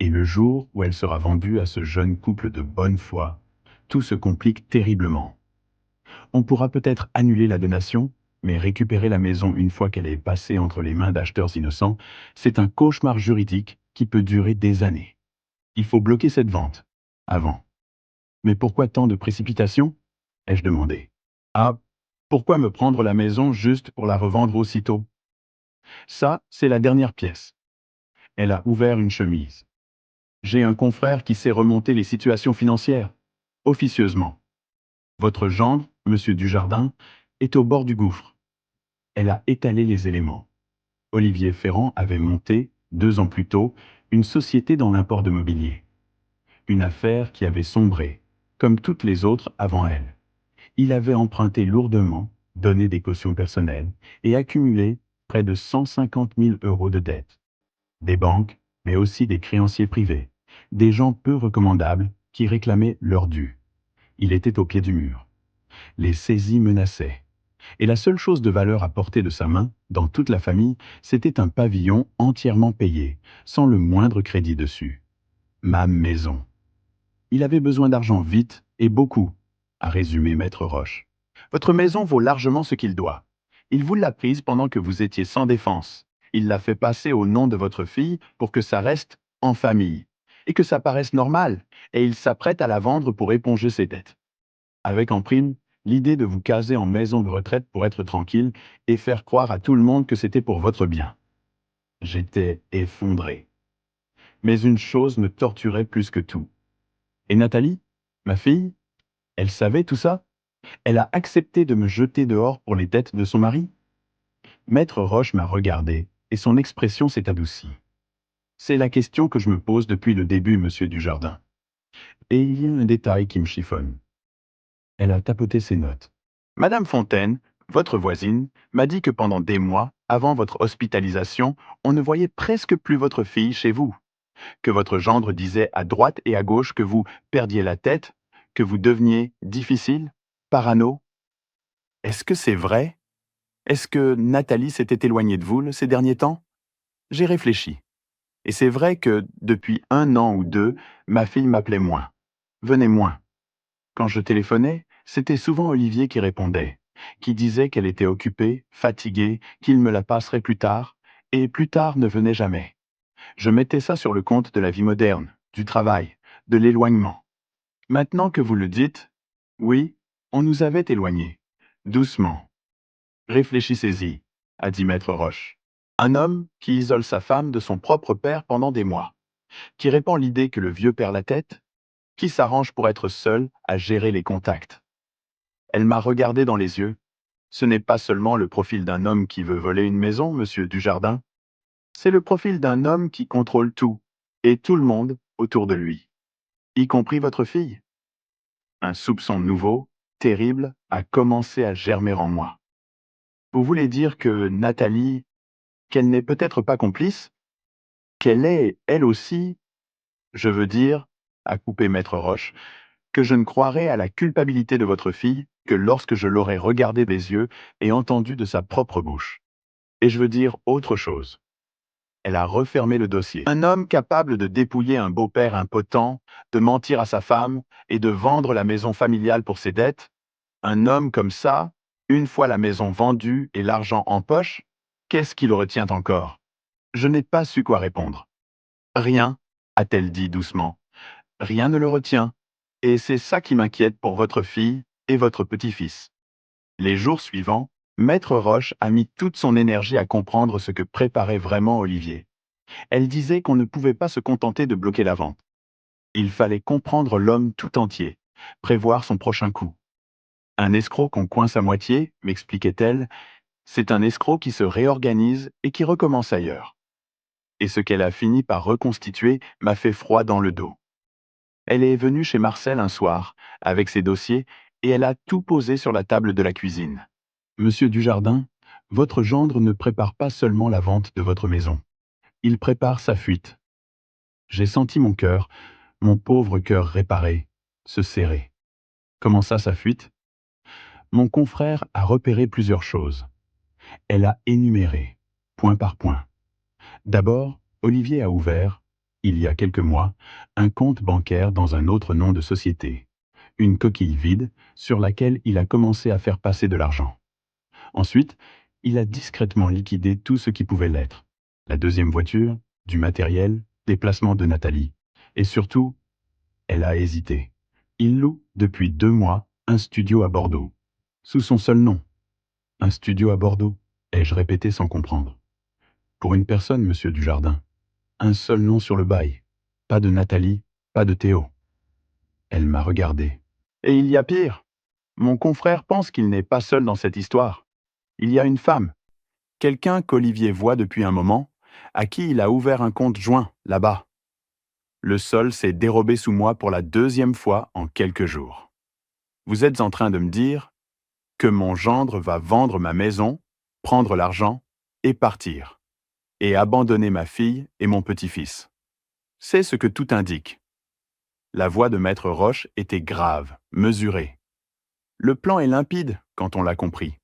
Et le jour où elle sera vendue à ce jeune couple de bonne foi, tout se complique terriblement. On pourra peut-être annuler la donation, mais récupérer la maison une fois qu'elle est passée entre les mains d'acheteurs innocents, c'est un cauchemar juridique qui peut durer des années. Il faut bloquer cette vente, avant. Mais pourquoi tant de précipitation ? Ai-je demandé. Ah, pourquoi me prendre la maison juste pour la revendre aussitôt ? Ça, c'est la dernière pièce. Elle a ouvert une chemise. J'ai un confrère qui sait remonter les situations financières, officieusement. Votre gendre, monsieur Dujardin, est au bord du gouffre. Elle a étalé les éléments. Olivier Ferrand avait monté, 2 ans plus tôt, une société dans l'import de mobilier. Une affaire qui avait sombré, comme toutes les autres avant elle. Il avait emprunté lourdement, donné des cautions personnelles et accumulé près de 150 000 € de dettes. Des banques, mais aussi des créanciers privés, des gens peu recommandables qui réclamaient leur dû. Il était au pied du mur. Les saisies menaçaient. Et la seule chose de valeur à portée de sa main, dans toute la famille, c'était un pavillon entièrement payé, sans le moindre crédit dessus. Ma maison. Il avait besoin d'argent vite et beaucoup, a résumé Maître Roche. Votre maison vaut largement ce qu'il doit. Il vous l'a prise pendant que vous étiez sans défense. Il l'a fait passer au nom de votre fille pour que ça reste en famille et que ça paraisse normal, et il s'apprête à la vendre pour éponger ses dettes. Avec en prime, l'idée de vous caser en maison de retraite pour être tranquille et faire croire à tout le monde que c'était pour votre bien. J'étais effondré. Mais une chose me torturait plus que tout. Et Nathalie, ma fille, elle savait tout ça? Elle a accepté de me jeter dehors pour les dettes de son mari? Maître Roche m'a regardé, et son expression s'est adoucie. C'est la question que je me pose depuis le début, monsieur Dujardin. Et il y a un détail qui me chiffonne. Elle a tapoté ses notes. Madame Fontaine, votre voisine, m'a dit que pendant des mois, avant votre hospitalisation, on ne voyait presque plus votre fille chez vous, que votre gendre disait à droite et à gauche que vous perdiez la tête, que vous deveniez difficile, parano. Est-ce que c'est vrai? Est-ce que Nathalie s'était éloignée de vous ces derniers temps? J'ai réfléchi. Et c'est vrai que, depuis 1 an ou 2, ma fille m'appelait moins. Venait moins. Quand je téléphonais, c'était souvent Olivier qui répondait, qui disait qu'elle était occupée, fatiguée, qu'il me la passerait plus tard, et plus tard ne venait jamais. Je mettais ça sur le compte de la vie moderne, du travail, de l'éloignement. Maintenant que vous le dites, oui, on nous avait éloignés. Doucement. Réfléchissez-y, a dit Maître Roche. Un homme qui isole sa femme de son propre père pendant des mois, qui répand l'idée que le vieux perd la tête, qui s'arrange pour être seul à gérer les contacts. Elle m'a regardé dans les yeux. Ce n'est pas seulement le profil d'un homme qui veut voler une maison, monsieur Dujardin. C'est le profil d'un homme qui contrôle tout, et tout le monde autour de lui, y compris votre fille. Un soupçon nouveau, terrible, a commencé à germer en moi. Vous voulez dire que Nathalie, qu'elle n'est peut-être pas complice, qu'elle est, elle aussi, je veux dire, a coupé Maître Roche, que je ne croirai à la culpabilité de votre fille que lorsque je l'aurai regardée des yeux et entendue de sa propre bouche. Et je veux dire autre chose. Elle a refermé le dossier. Un homme capable de dépouiller un beau-père impotent, de mentir à sa femme et de vendre la maison familiale pour ses dettes, un homme comme ça, une fois la maison vendue et l'argent en poche, qu'est-ce qui le retient encore? Je n'ai pas su quoi répondre. Rien, a-t-elle dit doucement. Rien ne le retient. Et c'est ça qui m'inquiète pour votre fille et votre petit-fils. Les jours suivants, Maître Roche a mis toute son énergie à comprendre ce que préparait vraiment Olivier. Elle disait qu'on ne pouvait pas se contenter de bloquer la vente. Il fallait comprendre l'homme tout entier, prévoir son prochain coup. Un escroc qu'on coince à moitié, m'expliquait-elle, c'est un escroc qui se réorganise et qui recommence ailleurs. Et ce qu'elle a fini par reconstituer m'a fait froid dans le dos. Elle est venue chez Marcel un soir, avec ses dossiers, et elle a tout posé sur la table de la cuisine. Monsieur Dujardin, votre gendre ne prépare pas seulement la vente de votre maison. Il prépare sa fuite. J'ai senti mon pauvre cœur réparé, se serrer. Comment ça, sa fuite? Mon confrère a repéré plusieurs choses. Elle a énuméré, point par point. D'abord, Olivier a ouvert, il y a quelques mois, un compte bancaire dans un autre nom de société. Une coquille vide sur laquelle il a commencé à faire passer de l'argent. Ensuite, il a discrètement liquidé tout ce qui pouvait l'être. La deuxième voiture, du matériel, des placements de Nathalie. Et surtout, elle a hésité. Il loue, depuis 2 mois, un studio à Bordeaux. Sous son seul nom. Un studio à Bordeaux, ai-je répété sans comprendre. Pour une personne, monsieur Dujardin. Un seul nom sur le bail. Pas de Nathalie, pas de Théo. Elle m'a regardé. Et il y a pire. Mon confrère pense qu'il n'est pas seul dans cette histoire. Il y a une femme. quelqu'un qu'Olivier voit depuis un moment, à qui il a ouvert un compte joint, là-bas. Le sol s'est dérobé sous moi pour la 2e fois en quelques jours. Vous êtes en train de me dire que mon gendre va vendre ma maison, prendre l'argent et partir, et abandonner ma fille et mon petit-fils. C'est ce que tout indique. La voix de Maître Roche était grave, mesurée. Le plan est limpide quand on l'a compris.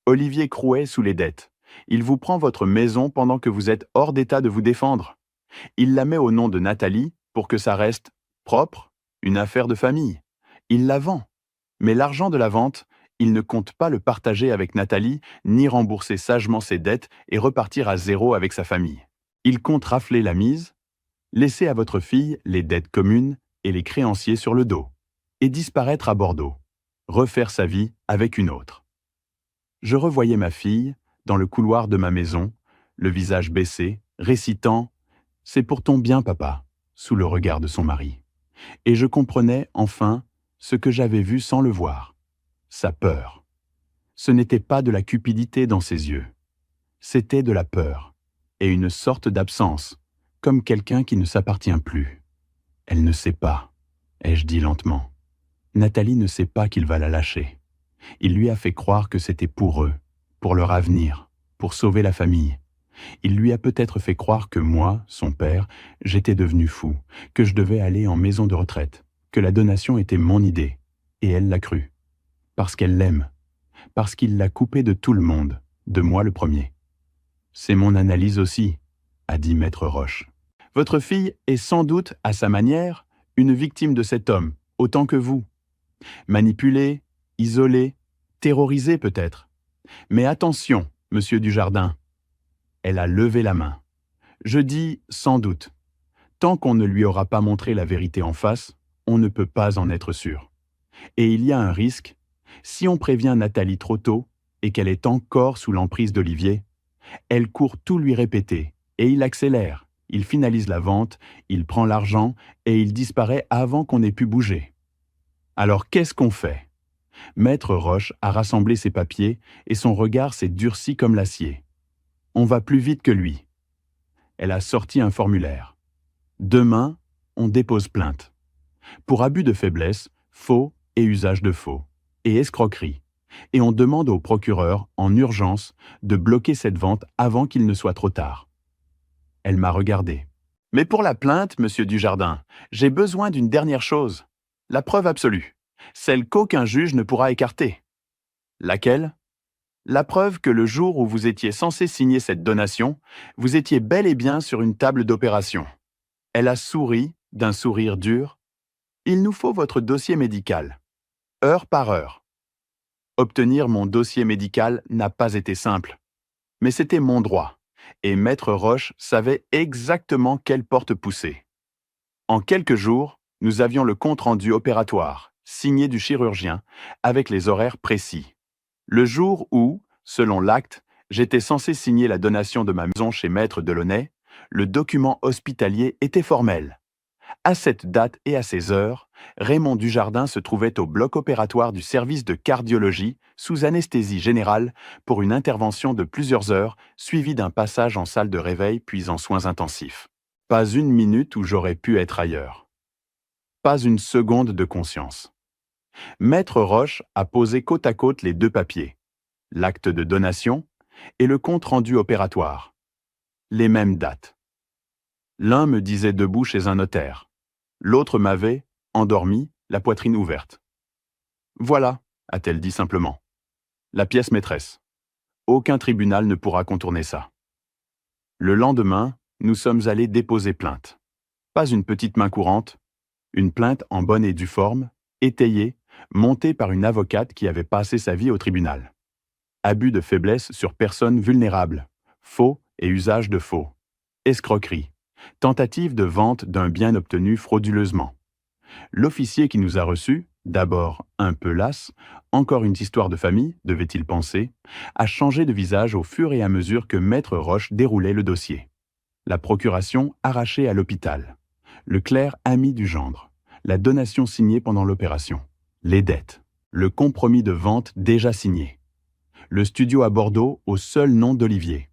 Olivier Crouet sous les dettes. Il vous prend votre maison pendant que vous êtes hors d'état de vous défendre. Il la met au nom de Nathalie pour que ça reste propre, une affaire de famille. Il la vend. Mais l'argent de la vente, il ne compte pas le partager avec Nathalie, ni rembourser sagement ses dettes et repartir à zéro avec sa famille. Il compte rafler la mise, laisser à votre fille les dettes communes et les créanciers sur le dos, et disparaître à Bordeaux, refaire sa vie avec une autre. Je revoyais ma fille, dans le couloir de ma maison, le visage baissé, récitant « C'est pour ton bien, papa », sous le regard de son mari. Et je comprenais, enfin, ce que j'avais vu sans le voir, sa peur. Ce n'était pas de la cupidité dans ses yeux, c'était de la peur, et une sorte d'absence, comme quelqu'un qui ne s'appartient plus. Elle ne sait pas, ai-je dit lentement. Nathalie ne sait pas qu'il va la lâcher. Il lui a fait croire que c'était pour eux, pour leur avenir, pour sauver la famille. Il lui a peut-être fait croire que moi, son père, j'étais devenu fou, que je devais aller en maison de retraite, que la donation était mon idée, et elle l'a cru. Parce qu'elle l'aime, parce qu'il l'a coupée de tout le monde, de moi le premier. C'est mon analyse aussi, a dit Maître Roche. Votre fille est sans doute, à sa manière, une victime de cet homme, autant que vous. Manipulée, isolée, terrorisée peut-être. Mais attention, monsieur Dujardin. Elle a levé la main. Je dis sans doute. Tant qu'on ne lui aura pas montré la vérité en face, on ne peut pas en être sûr. Et il y a un risque, si on prévient Nathalie trop tôt et qu'elle est encore sous l'emprise d'Olivier, elle court tout lui répéter, et il accélère, il finalise la vente, il prend l'argent et il disparaît avant qu'on ait pu bouger. Alors qu'est-ce qu'on fait ? Maître Roche a rassemblé ses papiers et son regard s'est durci comme l'acier. On va plus vite que lui. Elle a sorti un formulaire. Demain, on dépose plainte. Pour abus de faiblesse, faux et usage de faux, et escroquerie. Et on demande au procureur, en urgence, de bloquer cette vente avant qu'il ne soit trop tard. Elle m'a regardé. Mais pour la plainte, monsieur Dujardin, j'ai besoin d'une dernière chose. La preuve absolue. Celle qu'aucun juge ne pourra écarter. Laquelle ? La preuve que le jour où vous étiez censé signer cette donation, vous étiez bel et bien sur une table d'opération. Elle a souri, d'un sourire dur. Il nous faut votre dossier médical, heure par heure. Obtenir mon dossier médical n'a pas été simple, mais c'était mon droit, et Maître Roche savait exactement quelle porte pousser. En quelques jours, nous avions le compte-rendu opératoire, signé du chirurgien, avec les horaires précis. Le jour où, selon l'acte, j'étais censé signer la donation de ma maison chez Maître Delaunay, le document hospitalier était formel. À cette date et à ces heures, Raymond Dujardin se trouvait au bloc opératoire du service de cardiologie sous anesthésie générale pour une intervention de plusieurs heures suivie d'un passage en salle de réveil puis en soins intensifs. Pas une minute où j'aurais pu être ailleurs. Pas une seconde de conscience. Maître Roche a posé côte à côte les deux papiers, l'acte de donation et le compte-rendu opératoire. Les mêmes dates. L'un me disait debout chez un notaire. L'autre m'avait, endormi, la poitrine ouverte. « Voilà », a-t-elle dit simplement. « La pièce maîtresse. Aucun tribunal ne pourra contourner ça. » Le lendemain, nous sommes allés déposer plainte. Pas une petite main courante, une plainte en bonne et due forme, étayée, montée par une avocate qui avait passé sa vie au tribunal. Abus de faiblesse sur personne vulnérable, faux et usage de faux, escroquerie, tentative de vente d'un bien obtenu frauduleusement. L'officier qui nous a reçus, d'abord un peu las, encore une histoire de famille, devait-il penser, a changé de visage au fur et à mesure que Maître Roche déroulait le dossier. La procuration arrachée à l'hôpital, le clerc ami du gendre, la donation signée pendant l'opération, les dettes, le compromis de vente déjà signé. Le studio à Bordeaux au seul nom d'Olivier.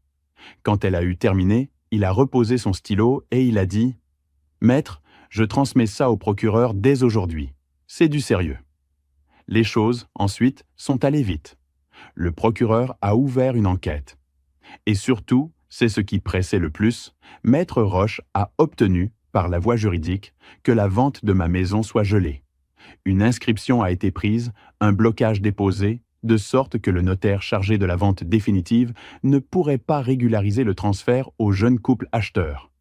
Quand elle a eu terminé, il a reposé son stylo et il a dit « Maître, je transmets ça au procureur dès aujourd'hui. C'est du sérieux. » Les choses, ensuite, sont allées vite. Le procureur a ouvert une enquête. Et surtout, c'est ce qui pressait le plus, Maître Roche a obtenu, par la voie juridique, que la vente de ma maison soit gelée. Une inscription a été prise, un blocage déposé, de sorte que le notaire chargé de la vente définitive ne pourrait pas régulariser le transfert au jeune couple acheteur.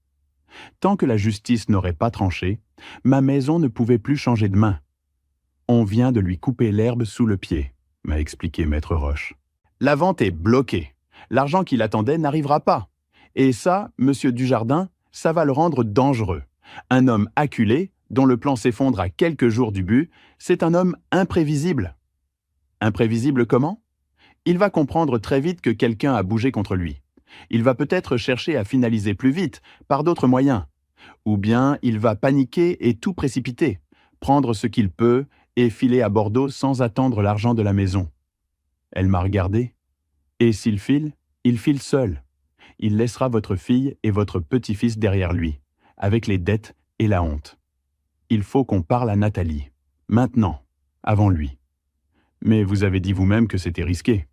Tant que la justice n'aurait pas tranché, ma maison ne pouvait plus changer de main. On vient de lui couper l'herbe sous le pied, m'a expliqué Maître Roche. La vente est bloquée. L'argent qu'il attendait n'arrivera pas. Et ça, Monsieur Dujardin, ça va le rendre dangereux. Un homme acculé, dont le plan s'effondre à quelques jours du but, c'est un homme imprévisible. Imprévisible comment? Il va comprendre très vite que quelqu'un a bougé contre lui. Il va peut-être chercher à finaliser plus vite, par d'autres moyens. Ou bien il va paniquer et tout précipiter, prendre ce qu'il peut et filer à Bordeaux sans attendre l'argent de la maison. Elle m'a regardé. Et s'il file, il file seul. Il laissera votre fille et votre petit-fils derrière lui, avec les dettes et la honte. Il faut qu'on parle à Nathalie, maintenant, avant lui. Mais vous avez dit vous-même que c'était risqué,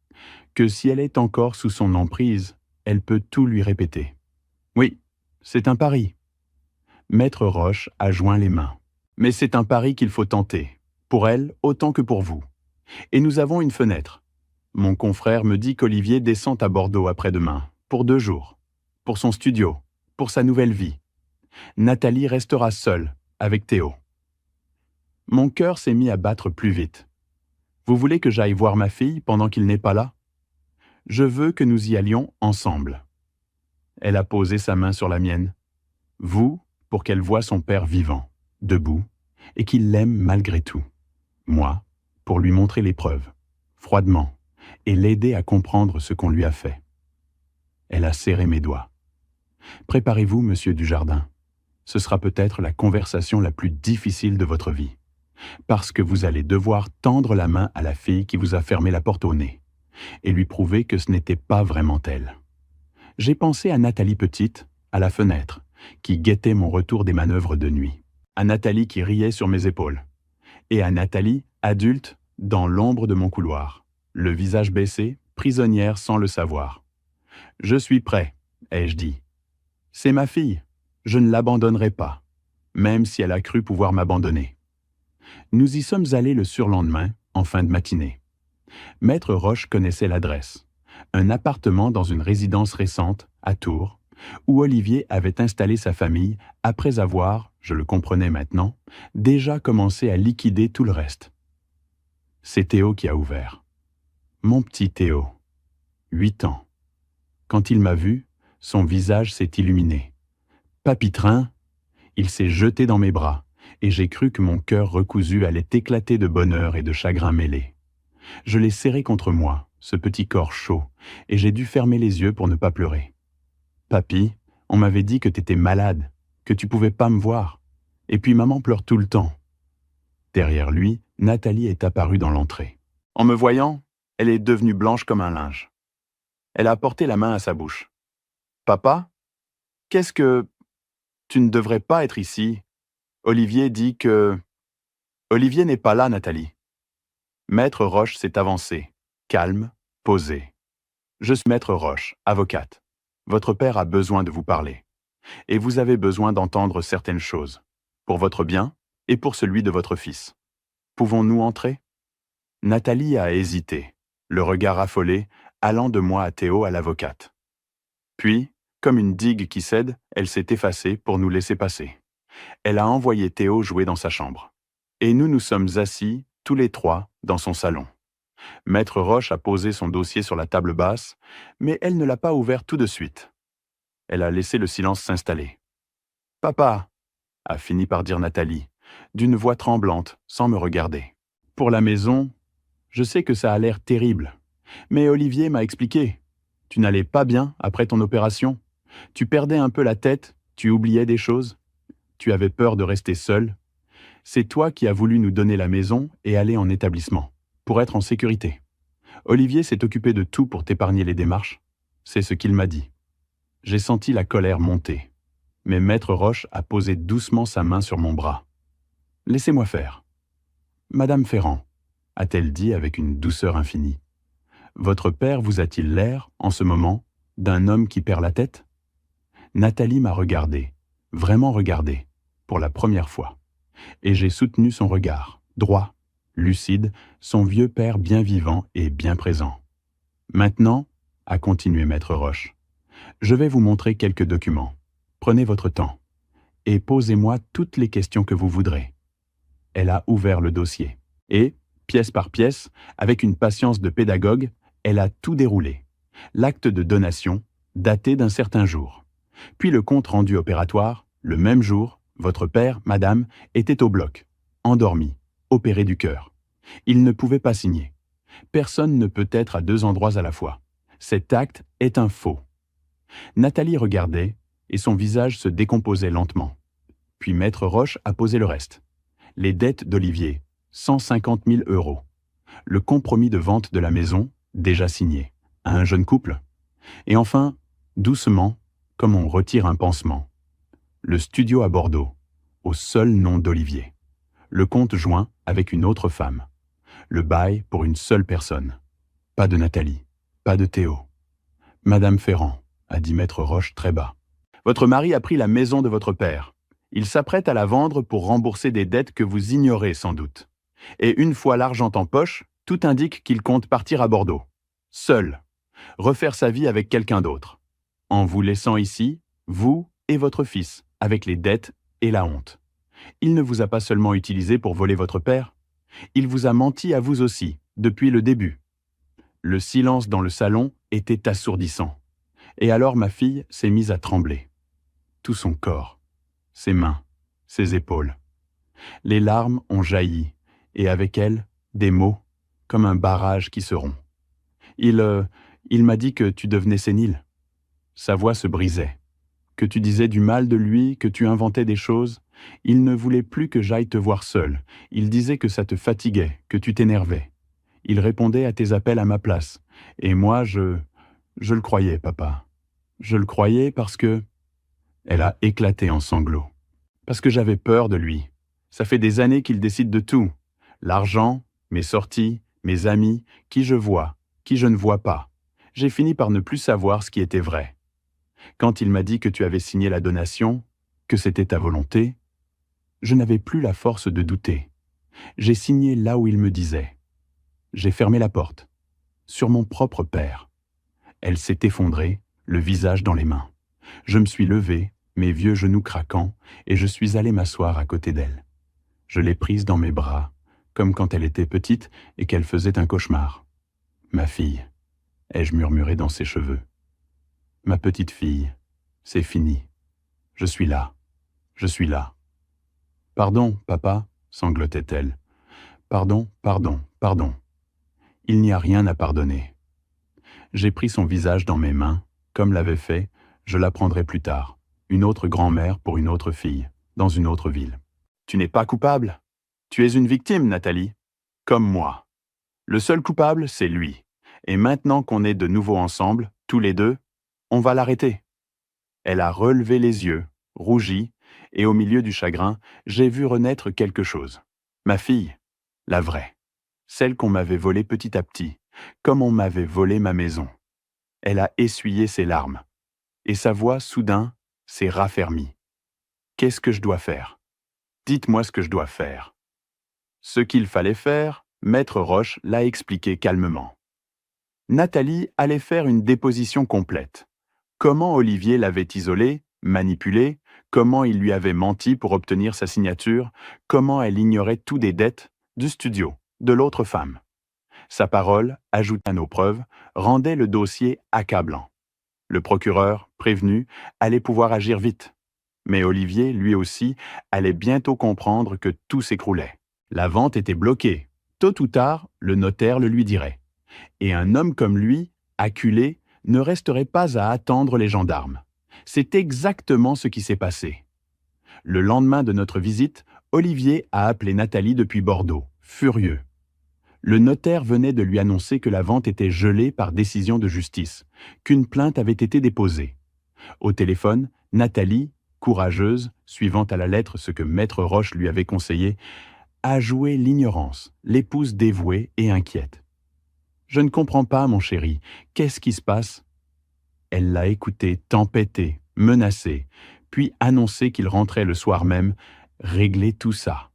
que si elle est encore sous son emprise, elle peut tout lui répéter. Oui, c'est un pari. Maître Roche a joint les mains. Mais c'est un pari qu'il faut tenter, pour elle autant que pour vous. Et nous avons une fenêtre. Mon confrère me dit qu'Olivier descend à Bordeaux après-demain, pour 2 jours, pour son studio, pour sa nouvelle vie. Nathalie restera seule, avec Théo. Mon cœur s'est mis à battre plus vite. Vous voulez que j'aille voir ma fille pendant qu'il n'est pas là? Je veux que nous y allions ensemble. Elle a posé sa main sur la mienne. Vous, pour qu'elle voie son père vivant, debout, et qu'il l'aime malgré tout. Moi, pour lui montrer les preuves, froidement, et l'aider à comprendre ce qu'on lui a fait. Elle a serré mes doigts. Préparez-vous, Monsieur Dujardin. Ce sera peut-être la conversation la plus difficile de votre vie, parce que vous allez devoir tendre la main à la fille qui vous a fermé la porte au nez, et lui prouver que ce n'était pas vraiment elle. J'ai pensé à Nathalie petite, à la fenêtre, qui guettait mon retour des manœuvres de nuit, à Nathalie qui riait sur mes épaules, et à Nathalie, adulte, dans l'ombre de mon couloir, le visage baissé, prisonnière sans le savoir. « Je suis prêt », ai-je dit. « C'est ma fille, je ne l'abandonnerai pas, même si elle a cru pouvoir m'abandonner. » Nous y sommes allés le surlendemain, en fin de matinée. Maître Roche connaissait l'adresse, un appartement dans une résidence récente, à Tours, où Olivier avait installé sa famille après avoir, je le comprenais maintenant, déjà commencé à liquider tout le reste. C'est Théo qui a ouvert. Mon petit Théo, 8 ans. Quand il m'a vu, son visage s'est illuminé. Papitrin, il s'est jeté dans mes bras, et j'ai cru que mon cœur recousu allait éclater de bonheur et de chagrin mêlés. Je l'ai serré contre moi, ce petit corps chaud, et j'ai dû fermer les yeux pour ne pas pleurer. « Papy, on m'avait dit que t'étais malade, que tu pouvais pas me voir. Et puis maman pleure tout le temps. » Derrière lui, Nathalie est apparue dans l'entrée. En me voyant, elle est devenue blanche comme un linge. Elle a porté la main à sa bouche. « Papa, qu'est-ce que... Tu ne devrais pas être ici. Olivier dit que... » « Olivier n'est pas là, Nathalie. » Maître Roche s'est avancé, calme, posé. « Je suis Maître Roche, avocate. Votre père a besoin de vous parler. Et vous avez besoin d'entendre certaines choses, pour votre bien et pour celui de votre fils. Pouvons-nous entrer ?» Nathalie a hésité, le regard affolé, allant de moi à Théo à l'avocate. Puis, comme une digue qui cède, elle s'est effacée pour nous laisser passer. Elle a envoyé Théo jouer dans sa chambre. Et nous nous sommes assis, tous les 3, dans son salon. Maître Roche a posé son dossier sur la table basse, mais elle ne l'a pas ouvert tout de suite. Elle a laissé le silence s'installer. « Papa !» a fini par dire Nathalie, d'une voix tremblante, sans me regarder. « Pour la maison, je sais que ça a l'air terrible, mais Olivier m'a expliqué. Tu n'allais pas bien après ton opération. Tu perdais un peu la tête, tu oubliais des choses. Tu avais peur de rester seul. C'est toi qui as voulu nous donner la maison et aller en établissement, pour être en sécurité. Olivier s'est occupé de tout pour t'épargner les démarches. C'est ce qu'il m'a dit. J'ai senti la colère monter. Mais Maître Roche a posé doucement sa main sur mon bras. « Laissez-moi faire. »« Madame Ferrand, » a-t-elle dit avec une douceur infinie, « votre père vous a-t-il l'air, en ce moment, d'un homme qui perd la tête ?» Nathalie m'a regardé, vraiment regardé, pour la première fois. Et j'ai soutenu son regard, droit, lucide, son vieux père bien vivant et bien présent. « Maintenant, » a continué Maître Roche, « je vais vous montrer quelques documents. Prenez votre temps et posez-moi toutes les questions que vous voudrez. » Elle a ouvert le dossier et, pièce par pièce, avec une patience de pédagogue, elle a tout déroulé. L'acte de donation, daté d'un certain jour. Puis le compte rendu opératoire, le même jour, votre père, madame, était au bloc, endormi, opéré du cœur. Il ne pouvait pas signer. Personne ne peut être à deux endroits à la fois. Cet acte est un faux. Nathalie regardait, et son visage se décomposait lentement. Puis Maître Roche a posé le reste. Les dettes d'Olivier, 150 000 €. Le compromis de vente de la maison, déjà signé, à un jeune couple. Et enfin, doucement, comme on retire un pansement, le studio à Bordeaux, au seul nom d'Olivier. Le compte joint avec une autre femme. Le bail pour une seule personne. Pas de Nathalie, pas de Théo. « Madame Ferrand, » a dit Maître Roche très bas, « votre mari a pris la maison de votre père. Il s'apprête à la vendre pour rembourser des dettes que vous ignorez sans doute. Et une fois l'argent en poche, tout indique qu'il compte partir à Bordeaux. Seul. Refaire sa vie avec quelqu'un d'autre. En vous laissant ici, vous et votre fils, avec les dettes et la honte. Il ne vous a pas seulement utilisé pour voler votre père, il vous a menti à vous aussi, depuis le début. » Le silence dans le salon était assourdissant. Et alors ma fille s'est mise à trembler. Tout son corps, ses mains, ses épaules. Les larmes ont jailli, et avec elles, des mots, comme un barrage qui se rompt. Il m'a dit que tu devenais sénile. Sa voix se brisait. Que tu disais du mal de lui, que tu inventais des choses. Il ne voulait plus que j'aille te voir seul. Il disait que ça te fatiguait, que tu t'énervais. Il répondait à tes appels à ma place. Et moi, je le croyais, papa. Je le croyais parce que... Elle a éclaté en sanglots. Parce que j'avais peur de lui. Ça fait des années qu'il décide de tout. L'argent, mes sorties, mes amis, qui je vois, qui je ne vois pas. J'ai fini par ne plus savoir ce qui était vrai. Quand il m'a dit que tu avais signé la donation, que c'était ta volonté, je n'avais plus la force de douter. J'ai signé là où il me disait. J'ai fermé la porte. Sur mon propre père. Elle s'est effondrée, le visage dans les mains. Je me suis levé, mes vieux genoux craquants, et je suis allé m'asseoir à côté d'elle. Je l'ai prise dans mes bras, comme quand elle était petite et qu'elle faisait un cauchemar. « Ma fille », ai-je murmuré dans ses cheveux. « Ma petite fille, c'est fini. Je suis là. Je suis là. »« Pardon, papa, » sanglotait-elle. « Pardon, pardon, pardon. Il n'y a rien à pardonner. » J'ai pris son visage dans mes mains, comme l'avait fait, je l'apprendrai plus tard, une autre grand-mère pour une autre fille, dans une autre ville. « Tu n'es pas coupable. Tu es une victime, Nathalie. Comme moi. Le seul coupable, c'est lui. Et maintenant qu'on est de nouveau ensemble, tous les deux, on va l'arrêter. » Elle a relevé les yeux, rougi, et au milieu du chagrin, j'ai vu renaître quelque chose. Ma fille, la vraie. Celle qu'on m'avait volée petit à petit, comme on m'avait volé ma maison. Elle a essuyé ses larmes. Et sa voix, soudain, s'est raffermie. Qu'est-ce que je dois faire? Dites-moi ce que je dois faire. Ce qu'il fallait faire, Maître Roche l'a expliqué calmement. Nathalie allait faire une déposition complète. Comment Olivier l'avait isolée, manipulée, comment il lui avait menti pour obtenir sa signature, comment elle ignorait tout des dettes, du studio, de l'autre femme. Sa parole, ajoutée à nos preuves, rendait le dossier accablant. Le procureur, prévenu, allait pouvoir agir vite. Mais Olivier, lui aussi, allait bientôt comprendre que tout s'écroulait. La vente était bloquée. Tôt ou tard, le notaire le lui dirait. Et un homme comme lui, acculé, ne resterait pas à attendre les gendarmes. C'est exactement ce qui s'est passé. Le lendemain de notre visite, Olivier a appelé Nathalie depuis Bordeaux, furieux. Le notaire venait de lui annoncer que la vente était gelée par décision de justice, qu'une plainte avait été déposée. Au téléphone, Nathalie, courageuse, suivant à la lettre ce que Maître Roche lui avait conseillé, a joué l'ignorance, l'épouse dévouée et inquiète. « Je ne comprends pas, mon chéri, qu'est-ce qui se passe ?» Elle l'a écouté tempêter, menacer, puis annoncer qu'il rentrait le soir même, régler tout ça.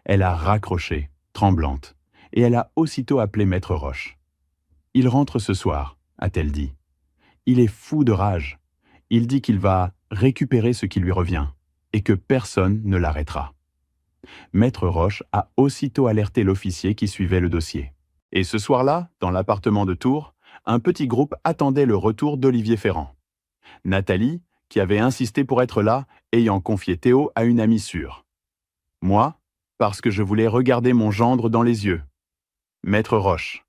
Elle a raccroché, tremblante, et elle a aussitôt appelé Maître Roche. « Il rentre ce soir », a-t-elle dit. « Il est fou de rage. Il dit qu'il va récupérer ce qui lui revient, et que personne ne l'arrêtera. » Maître Roche a aussitôt alerté l'officier qui suivait le dossier. Et ce soir-là, dans l'appartement de Tours, un petit groupe attendait le retour d'Olivier Ferrand. Nathalie, qui avait insisté pour être là, ayant confié Théo à une amie sûre. Moi, parce que je voulais regarder mon gendre dans les yeux. Maître Roche.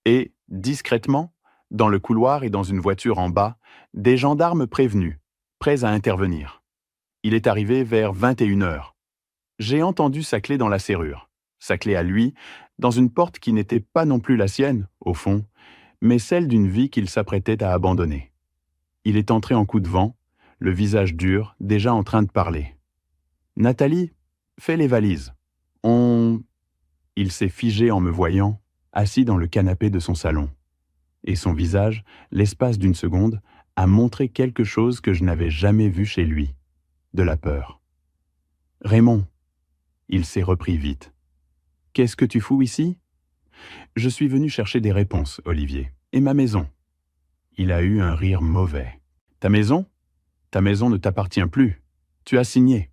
Et, discrètement, dans le couloir et dans une voiture en bas, des gendarmes prévenus, prêts à intervenir. Il est arrivé vers 21h. J'ai entendu sa clé dans la serrure, sa clé à lui, dans une porte qui n'était pas non plus la sienne, au fond, mais celle d'une vie qu'il s'apprêtait à abandonner. Il est entré en coup de vent, le visage dur, déjà en train de parler. « Nathalie, fais les valises. Il s'est figé en me voyant, assis dans le canapé de son salon. Et son visage, l'espace d'une seconde, a montré quelque chose que je n'avais jamais vu chez lui, de la peur. « Raymond !» Il s'est repris vite. « Qu'est-ce que tu fous ici ?»« Je suis venu chercher des réponses, Olivier. Et ma maison ?» Il a eu un rire mauvais. « Ta maison ? Ta maison ne t'appartient plus. Tu as signé. »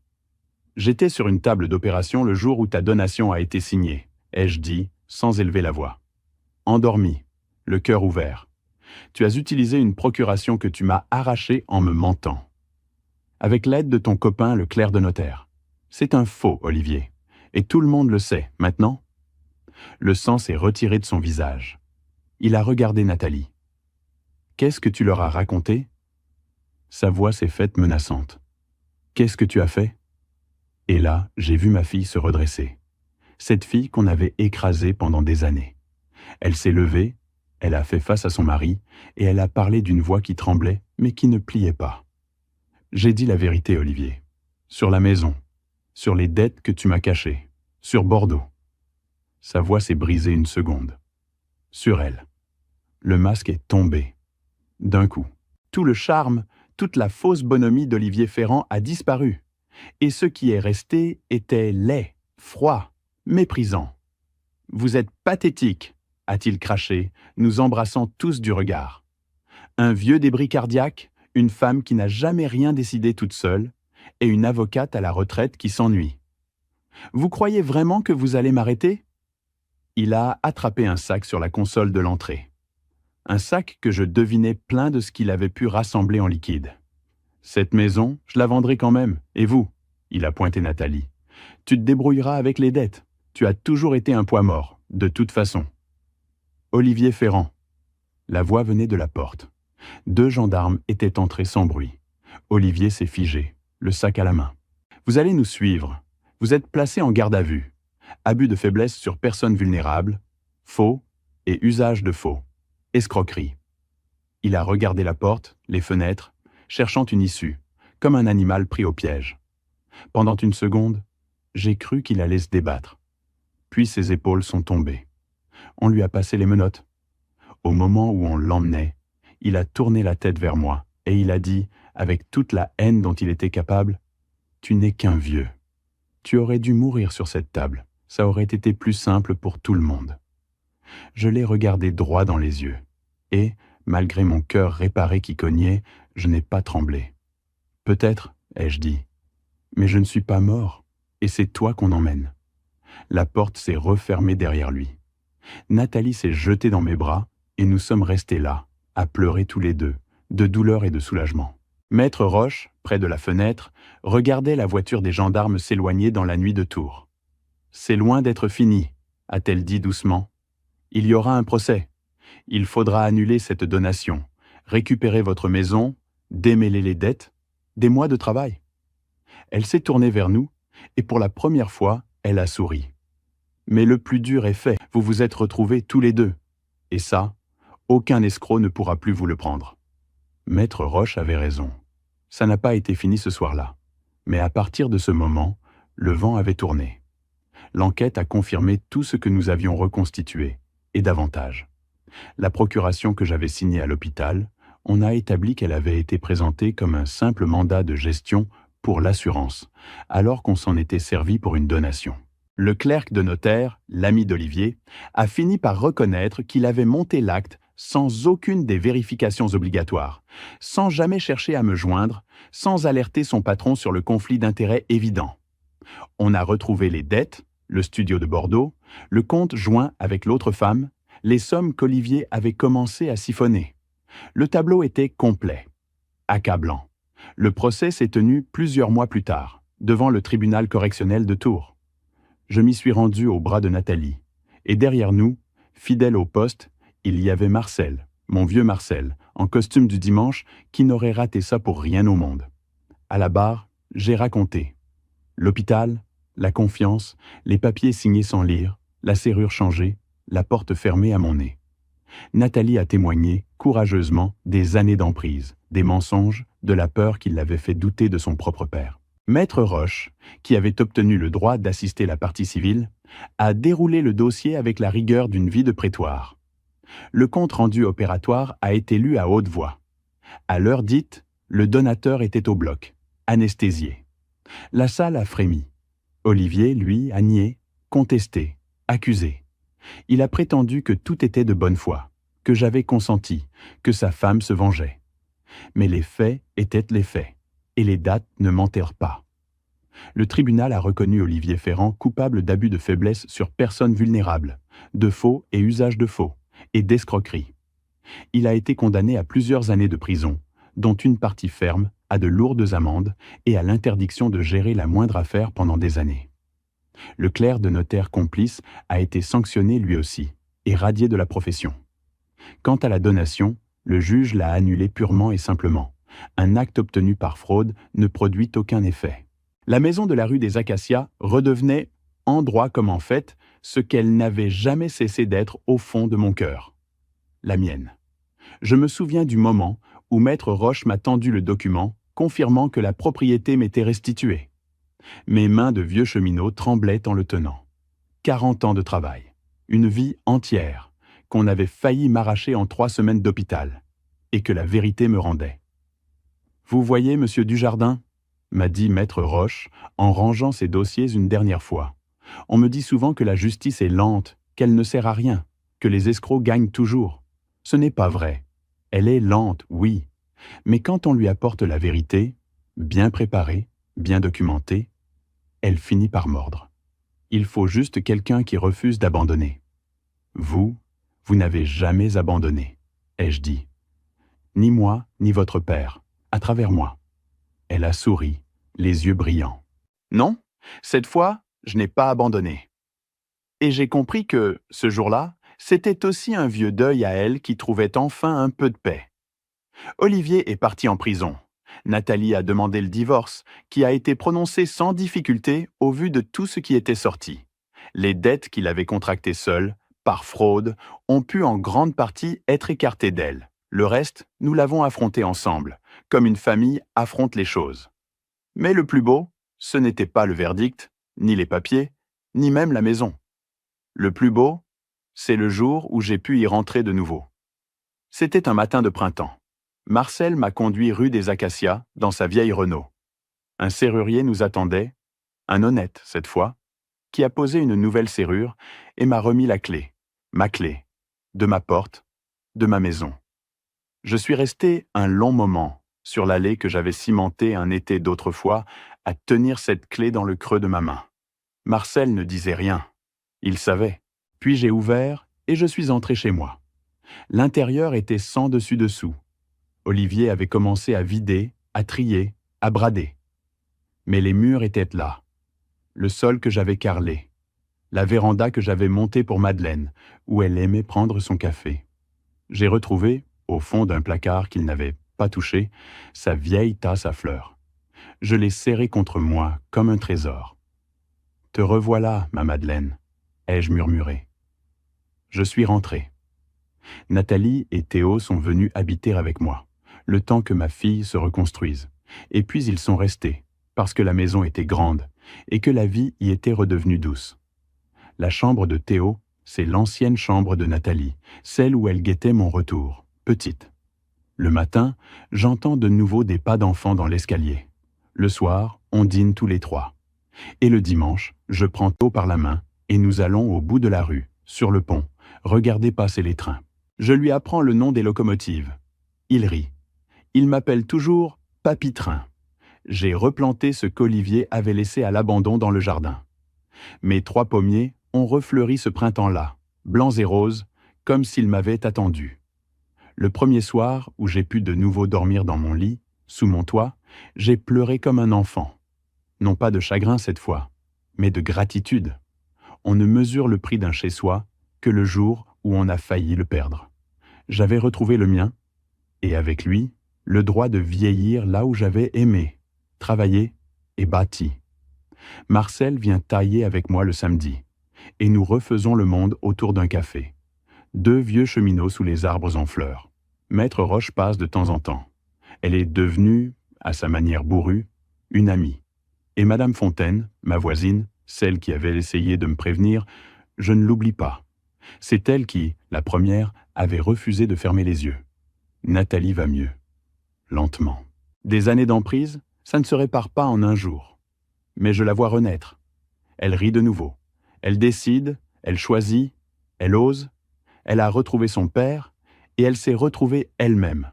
« J'étais sur une table d'opération le jour où ta donation a été signée, ai-je dit, sans élever la voix. Endormi, le cœur ouvert. Tu as utilisé une procuration que tu m'as arrachée en me mentant. Avec l'aide de ton copain, le clerc de notaire. C'est un faux, Olivier. Et tout le monde le sait, maintenant. » Le sang s'est retiré de son visage. Il a regardé Nathalie. « Qu'est-ce que tu leur as raconté ?» Sa voix s'est faite menaçante. « Qu'est-ce que tu as fait ?» Et là, j'ai vu ma fille se redresser. Cette fille qu'on avait écrasée pendant des années. Elle s'est levée, elle a fait face à son mari, et elle a parlé d'une voix qui tremblait, mais qui ne pliait pas. J'ai dit la vérité, Olivier. Sur la maison, sur les dettes que tu m'as cachées, sur Bordeaux. Sa voix s'est brisée une seconde. Sur elle. Le masque est tombé. D'un coup. Tout le charme, toute la fausse bonhomie d'Olivier Ferrand a disparu. Et ce qui est resté était laid, froid, méprisant. « Vous êtes pathétique !» a-t-il craché, nous embrassant tous du regard. Un vieux débris cardiaque, une femme qui n'a jamais rien décidé toute seule, et une avocate à la retraite qui s'ennuie. « Vous croyez vraiment que vous allez m'arrêter ?» Il a attrapé un sac sur la console de l'entrée. Un sac que je devinais plein de ce qu'il avait pu rassembler en liquide. « Cette maison, je la vendrai quand même. Et vous ?» Il a pointé Nathalie. « Tu te débrouilleras avec les dettes. Tu as toujours été un poids mort, de toute façon. » Olivier Ferrand. La voix venait de la porte. 2 gendarmes étaient entrés sans bruit. Olivier s'est figé, le sac à la main. « Vous allez nous suivre. Vous êtes placé en garde à vue. Abus de faiblesse sur personne vulnérable, faux et usage de faux. Escroquerie. » Il a regardé la porte, les fenêtres, cherchant une issue, comme un animal pris au piège. Pendant une seconde, j'ai cru qu'il allait se débattre. Puis ses épaules sont tombées. On lui a passé les menottes. Au moment où on l'emmenait, il a tourné la tête vers moi et il a dit, avec toute la haine dont il était capable, « Tu n'es qu'un vieux. Tu aurais dû mourir sur cette table. Ça aurait été plus simple pour tout le monde. » Je l'ai regardé droit dans les yeux. Et, malgré mon cœur réparé qui cognait, je n'ai pas tremblé. « Peut-être, ai-je dit, mais je ne suis pas mort, et c'est toi qu'on emmène. » La porte s'est refermée derrière lui. Nathalie s'est jetée dans mes bras, et nous sommes restés là, à pleurer tous les deux, de douleur et de soulagement. Maître Roche, près de la fenêtre, regardait la voiture des gendarmes s'éloigner dans la nuit de Tours. « C'est loin d'être fini, » a-t-elle dit doucement. « Il y aura un procès. Il faudra annuler cette donation, récupérer votre maison, démêler les dettes, des mois de travail. » Elle s'est tournée vers nous, et pour la première fois, elle a souri. Mais le plus dur est fait, vous vous êtes retrouvés tous les deux. Et ça, aucun escroc ne pourra plus vous le prendre. Maître Roche avait raison. Ça n'a pas été fini ce soir-là. Mais à partir de ce moment, le vent avait tourné. L'enquête a confirmé tout ce que nous avions reconstitué, et davantage. La procuration que j'avais signée à l'hôpital, on a établi qu'elle avait été présentée comme un simple mandat de gestion pour l'assurance, alors qu'on s'en était servi pour une donation. Le clerc de notaire, l'ami d'Olivier, a fini par reconnaître qu'il avait monté l'acte sans aucune des vérifications obligatoires, sans jamais chercher à me joindre, sans alerter son patron sur le conflit d'intérêts évident. On a retrouvé les dettes, le studio de Bordeaux, le compte joint avec l'autre femme, les sommes qu'Olivier avait commencé à siphonner. Le tableau était complet, accablant. Le procès s'est tenu plusieurs mois plus tard, devant le tribunal correctionnel de Tours. Je m'y suis rendu au bras de Nathalie, et derrière nous, fidèle au poste, il y avait Marcel, mon vieux Marcel, en costume du dimanche, qui n'aurait raté ça pour rien au monde. À la barre, j'ai raconté. L'hôpital, la confiance, les papiers signés sans lire, la serrure changée, la porte fermée à mon nez. Nathalie a témoigné, courageusement, des années d'emprise, des mensonges, de la peur qui l'avait fait douter de son propre père. Maître Roche, qui avait obtenu le droit d'assister la partie civile, a déroulé le dossier avec la rigueur d'une vie de prétoire. Le compte-rendu opératoire a été lu à haute voix. À l'heure dite, le donateur était au bloc, anesthésié. La salle a frémi. Olivier, lui, a nié, contesté, accusé. Il a prétendu que tout était de bonne foi, que j'avais consenti, que sa femme se vengeait. Mais les faits étaient les faits, et les dates ne mentèrent pas. Le tribunal a reconnu Olivier Ferrand coupable d'abus de faiblesse sur personnes vulnérables, de faux et usage de faux, et d'escroquerie. Il a été condamné à plusieurs années de prison, dont une partie ferme, à de lourdes amendes et à l'interdiction de gérer la moindre affaire pendant des années. Le clerc de notaire complice a été sanctionné lui aussi, et radié de la profession. Quant à la donation, le juge l'a annulée purement et simplement. Un acte obtenu par fraude ne produit aucun effet. La maison de la rue des Acacias redevenait, en droit comme en fait, ce qu'elle n'avait jamais cessé d'être au fond de mon cœur. La mienne. Je me souviens du moment où Maître Roche m'a tendu le document, confirmant que la propriété m'était restituée. Mes mains de vieux cheminot tremblaient en le tenant. 40 ans de travail, une vie entière, qu'on avait failli m'arracher en 3 semaines d'hôpital, et que la vérité me rendait. « Vous voyez, monsieur Dujardin ?» m'a dit Maître Roche, en rangeant ses dossiers une dernière fois. « On me dit souvent que la justice est lente, qu'elle ne sert à rien, que les escrocs gagnent toujours. Ce n'est pas vrai. Elle est lente, oui, mais quand on lui apporte la vérité, bien préparée, bien documentée, elle finit par mordre. Il faut juste quelqu'un qui refuse d'abandonner. Vous n'avez jamais abandonné, ai-je dit. Ni moi, ni votre père, à travers moi. » Elle a souri, les yeux brillants. Non, cette fois, je n'ai pas abandonné. Et j'ai compris que, ce jour-là, c'était aussi un vieux deuil à elle qui trouvait enfin un peu de paix. Olivier est parti en prison. Nathalie a demandé le divorce, qui a été prononcé sans difficulté au vu de tout ce qui était sorti. Les dettes qu'il avait contractées seul, par fraude, ont pu en grande partie être écartées d'elle. Le reste, nous l'avons affronté ensemble, comme une famille affronte les choses. Mais le plus beau, ce n'était pas le verdict, ni les papiers, ni même la maison. Le plus beau, c'est le jour où j'ai pu y rentrer de nouveau. C'était un matin de printemps. Marcel m'a conduit rue des Acacias, dans sa vieille Renault. Un serrurier nous attendait, un honnête cette fois, qui a posé une nouvelle serrure et m'a remis la clé, ma clé, de ma porte, de ma maison. Je suis resté un long moment sur l'allée que j'avais cimentée un été d'autrefois à tenir cette clé dans le creux de ma main. Marcel ne disait rien. Il savait. Puis j'ai ouvert et je suis entré chez moi. L'intérieur était sans dessus-dessous. Olivier avait commencé à vider, à trier, à brader. Mais les murs étaient là. Le sol que j'avais carrelé. La véranda que j'avais montée pour Madeleine, où elle aimait prendre son café. J'ai retrouvé, au fond d'un placard qu'il n'avait pas touché, sa vieille tasse à fleurs. Je l'ai serrée contre moi comme un trésor. « Te revoilà, ma Madeleine. ai-je murmuré. Je suis rentré. Nathalie et Théo sont venus habiter avec moi, le temps que ma fille se reconstruise. Et puis ils sont restés, parce que la maison était grande et que la vie y était redevenue douce. La chambre de Théo, c'est l'ancienne chambre de Nathalie, celle où elle guettait mon retour, petite. Le matin, j'entends de nouveau des pas d'enfants dans l'escalier. Le soir, on dîne tous les trois. Et le dimanche, je prends Théo par la main et nous allons au bout de la rue, sur le pont, regarder passer les trains. Je lui apprends le nom des locomotives. Il rit. Il m'appelle toujours « Papy Train ». J'ai replanté ce qu'Olivier avait laissé à l'abandon dans le jardin. Mes 3 pommiers ont refleuri ce printemps-là, blancs et roses, comme s'ils m'avaient attendu. Le premier soir où j'ai pu de nouveau dormir dans mon lit, sous mon toit, j'ai pleuré comme un enfant. Non pas de chagrin cette fois, mais de gratitude. On ne mesure le prix d'un chez-soi que le jour où on a failli le perdre. J'avais retrouvé le mien, et avec lui, le droit de vieillir là où j'avais aimé, travaillé et bâti. Marcel vient tailler avec moi le samedi, et nous refaisons le monde autour d'un café. 2 vieux cheminots sous les arbres en fleurs. Maître Roche passe de temps en temps. Elle est devenue, à sa manière bourrue, une amie. Et Madame Fontaine, ma voisine, celle qui avait essayé de me prévenir, je ne l'oublie pas. C'est elle qui, la première, avait refusé de fermer les yeux. Nathalie va mieux. Lentement. Des années d'emprise, ça ne se répare pas en un jour. Mais je la vois renaître. Elle rit de nouveau. Elle décide, elle choisit, elle ose. Elle a retrouvé son père et elle s'est retrouvée elle-même.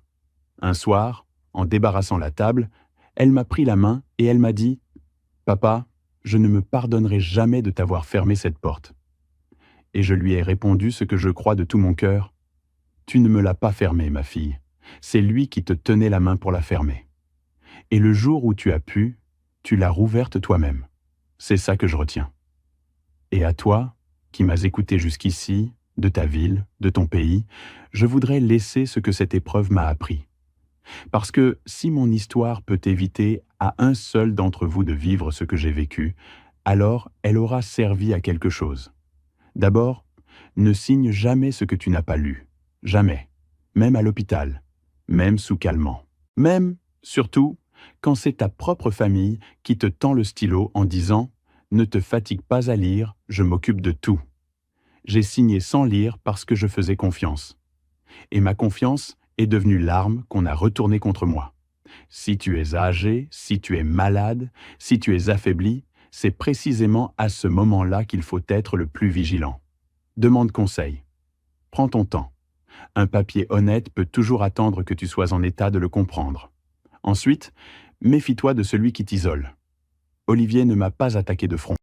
Un soir, en débarrassant la table, elle m'a pris la main et elle m'a dit « Papa, je ne me pardonnerai jamais de t'avoir fermé cette porte. » Et je lui ai répondu ce que je crois de tout mon cœur. « Tu ne me l'as pas fermée, ma fille. C'est lui qui te tenait la main pour la fermer. Et le jour où tu as pu, tu l'as rouverte toi-même. C'est ça que je retiens. Et à toi, qui m'as écouté jusqu'ici, de ta ville, de ton pays, je voudrais laisser ce que cette épreuve m'a appris. Parce que si mon histoire peut éviter à un seul d'entre vous de vivre ce que j'ai vécu, alors elle aura servi à quelque chose. D'abord, ne signe jamais ce que tu n'as pas lu. Jamais. Même à l'hôpital. Même sous calmant. Même, surtout, quand c'est ta propre famille qui te tend le stylo en disant « Ne te fatigue pas à lire, je m'occupe de tout ». J'ai signé sans lire parce que je faisais confiance. Et ma confiance est devenue l'arme qu'on a retournée contre moi. Si tu es âgé, si tu es malade, si tu es affaibli, c'est précisément à ce moment-là qu'il faut être le plus vigilant. Demande conseil. Prends ton temps. Un papier honnête peut toujours attendre que tu sois en état de le comprendre. Ensuite, méfie-toi de celui qui t'isole. Olivier ne m'a pas attaqué de front.